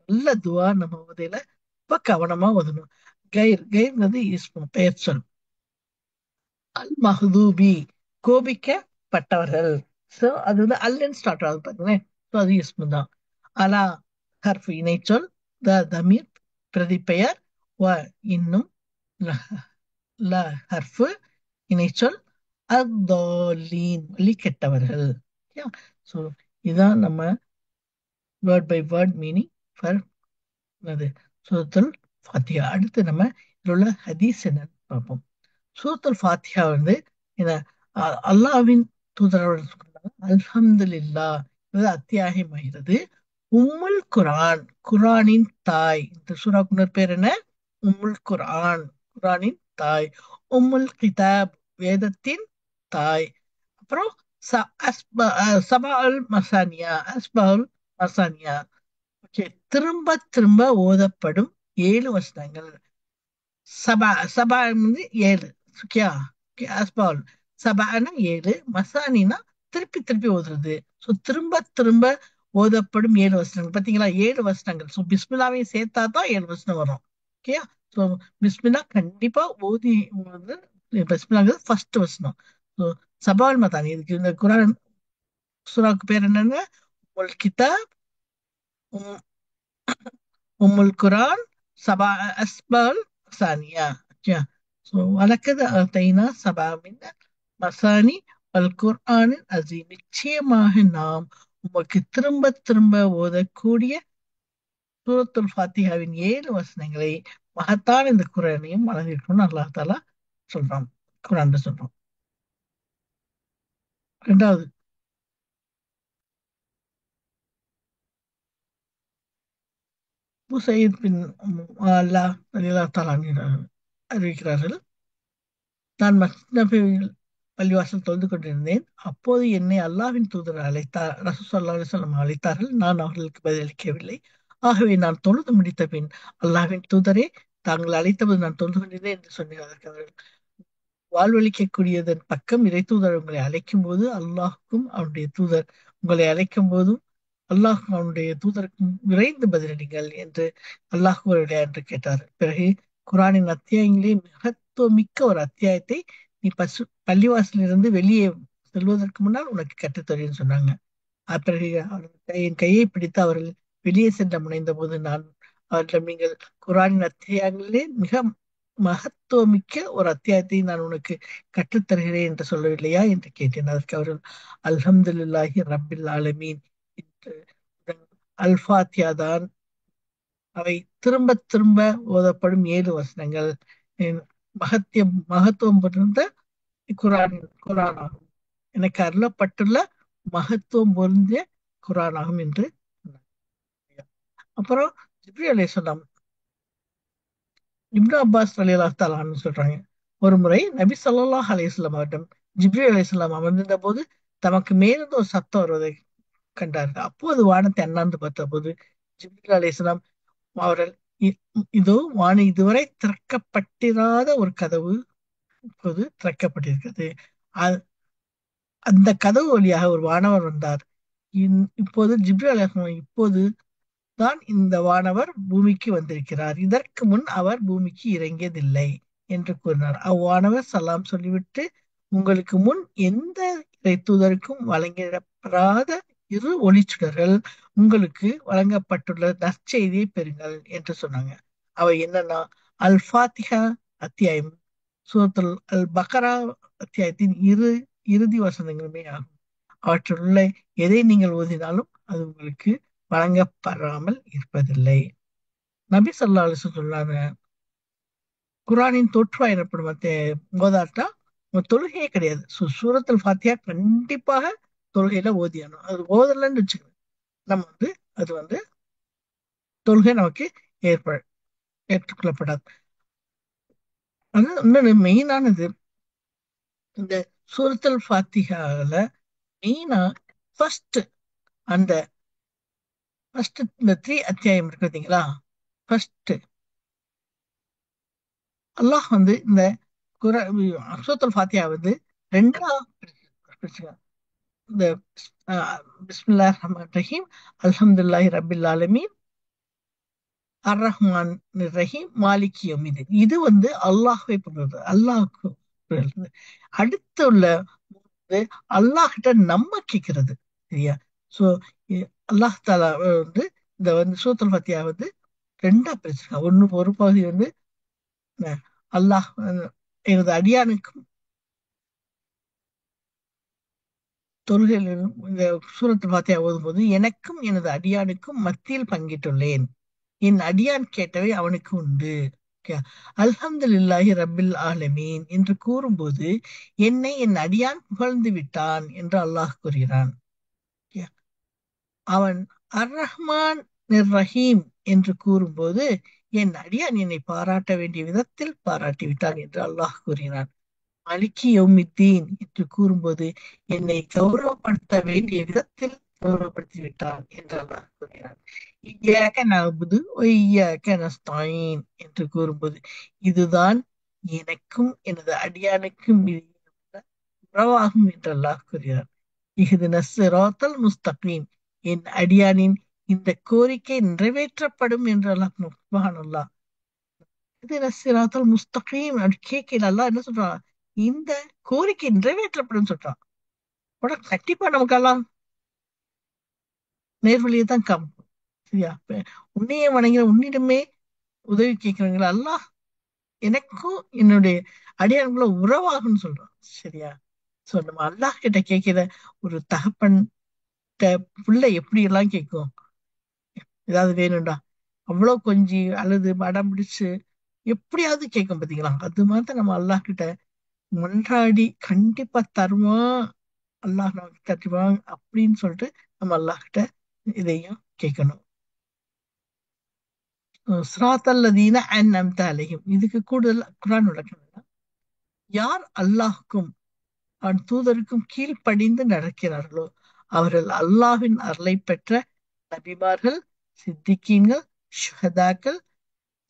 நல்ல துவா. நம்ம ஓதையில ரொம்ப கவனமா ஓதணும். கைர்ங்கிறது இஸ்மு பெயர் சொல். அல் மஹ்தூபி கோபிக்கப்பட்டவர்கள். சோ அது வந்து அல்லன்னு ஸ்டார்ட் ஆகுது பாருங்களேன். So அது இஸ்மு தான். அலா ஹர்ஃப் இணைச்சொல், தமீர் பிரதிபெயர், வ இன்னும், ல ல ஹர்ஃப் இணைச்சொல், அத்தோலீன் வழி கெட்டவர்கள். ஸோ இதான் நம்ம word by word meaning for அது சூரத்துல் ஃபாத்திஹா. அடுத்து நம்ம இதில் உள்ள ஹதீஸ் என்னன்னு பார்ப்போம். சூரத்துல் ஃபாத்திஹா வந்து என்ன, அல்லாஹ்வின் தூதரவர் சொல்றாங்க, அல்ஹம்துலில்லாஹ், இது அத்தியாயமாகிறது. உம்முல் குரான், குரானின் தாய். இந்த சூராக்குனர் பேர் என்ன? உம்முல் குரான், குரானின் தாய். உம்முல் கிதாப், வேதத்தின் தாய். அப்புறம் சபால் மசானியா, அஸ்பால் மசானியா. ஓகே, திரும்ப திரும்ப ஓதப்படும் 7 வசனங்கள். சபா சபா வந்து 7. ஓகே, அஸ்பால் சபானா 7, மசானினா திருப்பி திருப்பி ஓதுறது. ஸோ திரும்ப திரும்ப ஓதப்படும் 7 வசனங்கள். பாத்தீங்களா? 7 வசனங்கள். ஸோ பிஸ்மில்லாவையும் சேர்த்தா தான் 7 வசனம் வரும். ஓகே, ஸோ பிஸ்மில்லா கண்டிப்பா ஓதி வந்து, பிஸ்மில்லாங்கிறது ஃபர்ஸ்ட் வசனம். ஸோ சபால் மதானி, இதுக்கு இந்த குரான் சூராக்கு பேர் என்னங்க? உல் கிதாப், உம் உம்முல் குரான், சபா அஸ்பால் சானியா. ஓகே, ஸோ வழக்கது அத்தைனா சபா மின் மசானி அல் குர்ஆனின் அசீம், நிச்சயமாக நாம் உமக்கு திரும்ப திரும்ப ஓதக்கூடிய சூரத்துல் ஃபாத்திஹாவின் 7 வசனங்களை, மகத்தான இந்த குரானையும் வழங்கியிருக்கணும்னு அல்லாஹ் தாலா சொல்றான், குரான்ல சொல்றான். ரெண்டாவது, முசையத் பின் அல்லாஹ் தாலா அறிவிக்கிறார்கள், நான் மஸ்னபில் பள்ளிவாசல் தொழுது கொண்டிருந்தேன். அப்போது என்னை அல்லாஹ்வின் தூதர் அழைத்தார். ரசூல் ஸல்லல்லாஹு அலைஹி வஸல்லம் அழைத்தார்கள். நான் அவர்களுக்கு பதிலளிக்கவில்லை. ஆகவே நான் தொழுது முடித்த பின், அல்லாஹ்வின் தூதரே, தாங்கள் அழைத்தபோது நான் தொழுது கொண்டிருந்தேன் என்று சொன்னேன். அதற்கு அவர்கள், வாழ்வளிக்கக்கூடியதன் பக்கம் இறை தூதர் உங்களை அழைக்கும் போது அல்லாஹ்க்கும் அவனுடைய தூதர் உங்களை அழைக்கும் போதும் அல்லாஹ் அவனுடைய தூதருக்கும் விரைந்து பதிலளிங்கள் என்று அல்லாஹ் கூறவில்லையா என்று கேட்டார். பிறகு குரானின் அத்தியாயங்களே மகத்துவமிக்க ஒரு அத்தியாயத்தை நீ பள்ளிவாசலிலிருந்து வெளியே செல்வதற்கு முன்னால் உனக்கு கற்றுத்தரேன்னு சொன்னாங்க. பிறகு என் கையை பிடித்து அவர்கள் வெளியே சென்ற முனைந்த போது நான் அவரிடம், நீங்கள் குரானின் அத்தியாயங்களிலே மிக மகத்துவமிக்க ஒரு அத்தியாயத்தை நான் உனக்கு கற்றுத்தருகிறேன் என்று சொல்லவில்லையா என்று கேட்டேன். அதற்கு அவர்கள், அல்ஹம்துலில்லாஹி ரப்பில் ஆலமீன் என்று அல்ஃபாத்தியா தான். அவை திரும்ப திரும்ப ஓதப்படும் 7 வசனங்கள். மகத்துவம் பொருந்த குரான் ஆகும். எனக்கு அருளப்பட்டுள்ள மகத்துவம் பொருந்திய குரான் ஆகும் என்று சொன்னார். அப்புறம் ஜிப்ரீல் அலைஹிஸ்ஸலாம், இப்னு அப்பாஸ் ரலியல்லாஹு தஆலா அன்ஹு சொல்றாங்க, ஒரு முறை நபி ஸல்லல்லாஹு அலைஹி வஸல்லம் அவரிடம் ஜிப்ரீல் அலைஹிஸ்ஸலாம் அமர்ந்திருந்த போது தமக்கு மேலிருந்து ஒரு சத்தம் வருவதை கண்டார்கள். அப்போது வானத்தை அண்ணாந்து பார்த்தபோது ஜிப்ரீல் அலைஹிஸ்ஸலாம் அவர்கள், "இ- இதோ வானம் இதுவரை திறக்கப்பட்டிராத ஒரு கதவு இப்போது திறக்கப்பட்டிருக்கிறது. அ- அந்த கதவு வழியாக ஒரு வானவர் வந்தார். இப்போது ஜிப்ரீல் அலைஹிஸ்ஸலாம், இப்போது தான் இந்த வானவர் பூமிக்கு வந்திருக்கிறார். இதற்கு முன் அவர் பூமிக்கு இறங்கியதில்லை என்று கூறினார். அவ்வானவர் சலாம் சொல்லிவிட்டு, உங்களுக்கு முன் எந்த இறை தூதருக்கும் வழங்கப்படாத 2 ஒளிச்சுடர்கள் உங்களுக்கு வழங்கப்பட்டுள்ள நற்செய்தியை பெறுங்கள் என்று சொன்னாங்க. அவை என்னன்னா, அல் ஃபாத்திஹா அத்தியாயம், சூரத்துல் அல் பக்ரா அத்தியாயத்தின் இறுதி வசனங்களுமே ஆகும். அவற்றுள்ள எதை நீங்கள் ஓதினாலும் அது உங்களுக்கு வழங்கப்படாமல் இருப்பதில்லை. நபி ஸல்லல்லாஹு அலைஹி வஸல்லம் சொன்னாங்க, குர்ஆனின் தோற்றுவா எனப்படும் ஓதாட்டா உங்க தொழுகையே கிடையாது. சூரத்துல் ஃபாத்திஹா கண்டிப்பாக தொழுகையில ஓதியானோம். அது ஓதலன்னு வச்சுக்கோங்க, நம்ம அது தொழுகை நமக்கு ஏற்ப ஏற்றுக்கொள்ளப்படாது. அது இன்னொன்று மெயினானது, இந்த சூரத்துல் ஃபாத்திஹால மெயினா ஃபர்ஸ்ட் அந்த இந்த 3 அத்தியாயம் இருக்கு பார்த்தீங்களா? ஃபர்ஸ்ட் அல்லாஹ் இந்த சூரத்துல் ஃபாத்திஹா ரெண்டா பிரிச்சுக்கலாம். இந்த பிஸ்மில்லாஹ் ரஹ்மான் ரஹீம், அல்ஹம்துலில்லாஹி ரப்பில் ஆலமீன், அர் ரஹ்மான் ரஹீம், மாலிகி யௌமிதீன். இது அல்லாஹ்வை பொறுத்தது, அல்லாஹ்க்கு பொறுத்தது. அடுத்து உள்ள அல்லாஹ் கிட்ட நம்ம கேட்கிறது. சரியா? சோ அல்லாஹ் தாலா இந்த சூரத்துல் ஃபாத்திஹா ரெண்டா பிரிச்சிருக்கான். ஒரு பகுதி அல்லாஹ் எனது அடியானுக்கும் தொழுகையில் இந்த சூரத்து ஃபாத்திஹா ஓதும்போது, எனக்கும் எனது அடியானுக்கும் மத்தியில் பங்கிட்டுள்ளேன். என் அடியான் கேட்டவை அவனுக்கு உண்டு. அல்ஹம்துலில்லாஹி ரப்பில் ஆலமீன் என்று கூறும்போது என்னை என் அடியான் புகழ்ந்து விட்டான் என்று அல்லாஹ் கூறுகிறான். Okay. அவன் அர் ரஹ்மான் ரஹீம் என்று கூறும்போது என் அடியான் என்னை பாராட்ட வேண்டிய விதத்தில் பாராட்டி விட்டான் என்று அல்லாஹ் கூறினான். மலிக்கி யௌமித்தீன் என்று கூறும்போது என்னை கௌரவப்படுத்த வேண்டிய விதத்தில் கௌரவப்படுத்தி விட்டான் என்று அல்லாஹ் கூறுகிறான். இய்யாக நஅ்புது வ இய்யாக நஸ்தஈன் என்று கூறும்போது இதுதான் எனக்கும் எனது அடியானுக்கும் இடையிலுள்ள உறவாகும் என்று அல்லாஹ் கூறுகிறான். இஹ்தினஸ் ஸிராத்தல் முஸ்தகீம், என் அடியானின் இந்த கோரிக்கை நிறைவேற்றப்படும் என்று அல்லாஹ், சுப்ஹானல்லாஹ், இஹ்தினஸ் ஸிராத்தல் முஸ்தகீம் அப்படி கேட்கல. அல்லாஹ் என்ன சொல்றான்? இந்த கோரிக்கை நிறைவேற்றப்படும் சொல்றான். உடனே கண்டிப்பா நமக்கெல்லாம் நேர்வழியை தான் காமிக்கும். சரியா? உன்னையே வணங்குற, உன்னிடமே உதவி கேட்கிறவங்கள அல்லாஹ் எனக்கும் என்னுடைய அடியார்களுக்குள்ள உறவாகும்னு சொல்றான். சரியா? சோ நம்ம அல்லாஹ் கிட்ட கேட்கிற ஒரு தகப்பன் புள்ள எப்படி எல்லாம் கேட்கும். ஏதாவது வேணும்டா அவ்வளவு கொஞ்சி அழுது அடம் பிடிச்சு எப்படியாவது கேட்கும் பாத்தீங்களா? அது மாதிரி நம்ம அல்லாஹ் கிட்ட மன்றாடி கண்டிப்பா தருவான். அல்லாஹ் நமக்கு தருவான் அப்படின்னு சொல்லிட்டு நம்ம அல்லாஹ் கிட்ட இதையும் கேட்கணும். ஸ்ராத்தல்லதீன அன்அம்த அலைஹிம், இதுக்கு கூடுதல் குர்ஆன் விளக்கம், யார் அல்லாஹ்க்கும் அவன் தூதருக்கும் கீழ்ப்படிந்து நடக்கிறார்களோ அவர்கள் அல்லாஹ்வின் அருளை பெற்ற நபிமார்கள், சித்திகீன்கள், ஷுஹதாக்கள்,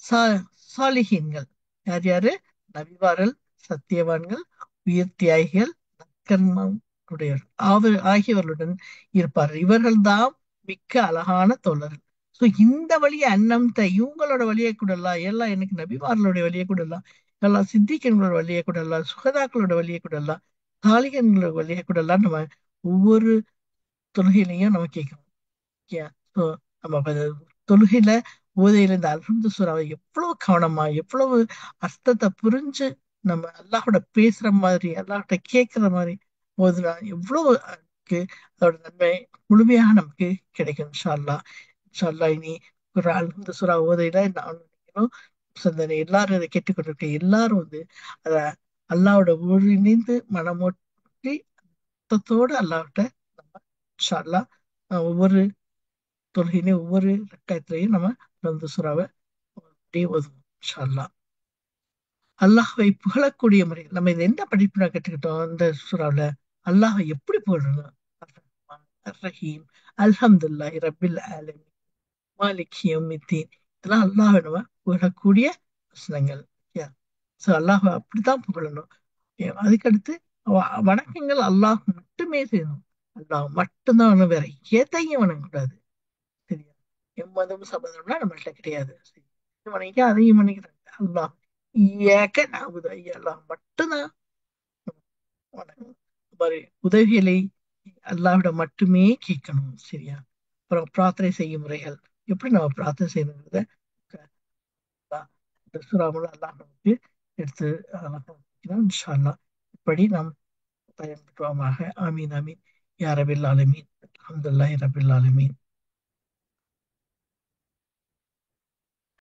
சா- சாலிஹீன்கள். யார் யாரு? நபிமார்கள், சத்தியவான்கள், உயிர் தியாகிகள், நற்கர்மம் உடையவர் ஆகியவர்களுடன் இருப்பார்கள். இவர்கள்தான் மிக்க அழகான தோழர்கள். சோ இந்த வழியை அண்ணம்த இவங்களோட வழியை கூடலாம், எல்லாம் எனக்கு நபிமார்களுடைய வழியை கூடலாம், எல்லாம் சித்திகன்களோட வழியை கூடலாம், சுகதாக்களோட வழியை கூடலாம், தாலிகன்களோட வழியை கூடலாம். நம்ம ஒவ்வொரு தொழுகையிலையும் நம்ம கேட்கணும். ஓகே. ஸோ நம்ம தொழுகையில ஓதையில இந்த அல்ஹம்து சூறாவை எவ்வளவு கவனமா, எவ்வளவு அர்த்தத்தை புரிஞ்சு நம்ம அல்லாஹோட பேசுற மாதிரி, அல்லாஹ்கிட்ட கேட்கிற மாதிரி ஓதுனா எவ்வளவு அதுக்கு அதோட நன்மை முழுமையாக நமக்கு கிடைக்கும். இன்ஷா அல்லாஹ். இன்ஷா அல்லாஹ் இனி ஒரு அல்ஹம்து சூறா ஓதையில நான் நினைக்கிறோம், இந்த எல்லாரும் இதை கேட்டுக்கொண்டிருக்க எல்லாரும் அத அல்லாஹ்வோட ஒருங்கிணைந்து மனமொட்டி அர்த்தத்தோடு அல்லாஹ்கிட்ட நம்ம இன்ஷா அல்லாஹ் ஒவ்வொரு தொழுகையிலையும் ஒவ்வொரு ரக்காயத்திலையும் நம்ம அந்த சூறாவை அப்படியே ஓதுவோம் இன்ஷா அல்லாஹ். அல்லாஹ்வை புகழக்கூடிய முறை நம்ம இது என்ன படிப்பு கற்றுக்கிட்டோம் இந்த சூறாவுல? அல்லாஹ்வை எப்படி புகழணும்? அர் ரஹீம், அல்ஹம்துலில்லாஹி ரப்பில் ஆலமீன், மாலிக் யௌமித்தீன், இதெல்லாம் அல்லாஹ்வை நம்ம புகழக்கூடிய வசனங்கள். சோ அல்லாஹ்வை அப்படித்தான் புகழணும். அதுக்கடுத்து வணக்கங்கள் அல்லாஹ் மட்டுமே செய்யணும். அல்லாஹ் மட்டும்தான் வேணும், வேற எதையும் வணங்கக்கூடாது. சரியா? எம்மதம் சம்மதம்னா நம்மள்ட்ட கிடையாது. சரி. இது வணங்கி அதையும் வணங்கிறாங்க. அல்லாஹ் ஏக்க நாகுது ஐயா, அல்லாஹ் மட்டும்தான் வணங்கணும். இந்த மாதிரி உதவிகளை அல்லாஹ்விடம் மட்டுமே கேட்கணும். சரியா? அப்புறம் பிரார்த்தனை செய்யும் முறைகள், எப்படி நம்ம பிரார்த்தனை செய்யணுங்கிறத இந்த சூறாவில் அல்லாஹ் நமக்கு எடுத்து இன்ஷா அல்லாஹ் இப்படி நாம் பயன்பெறுவோமாக. ஆமீன் ஆமீன் யா ரபில் ஆலமீன். அல்ஹம்துலில்லாஹி ரபில் ஆலமீன்.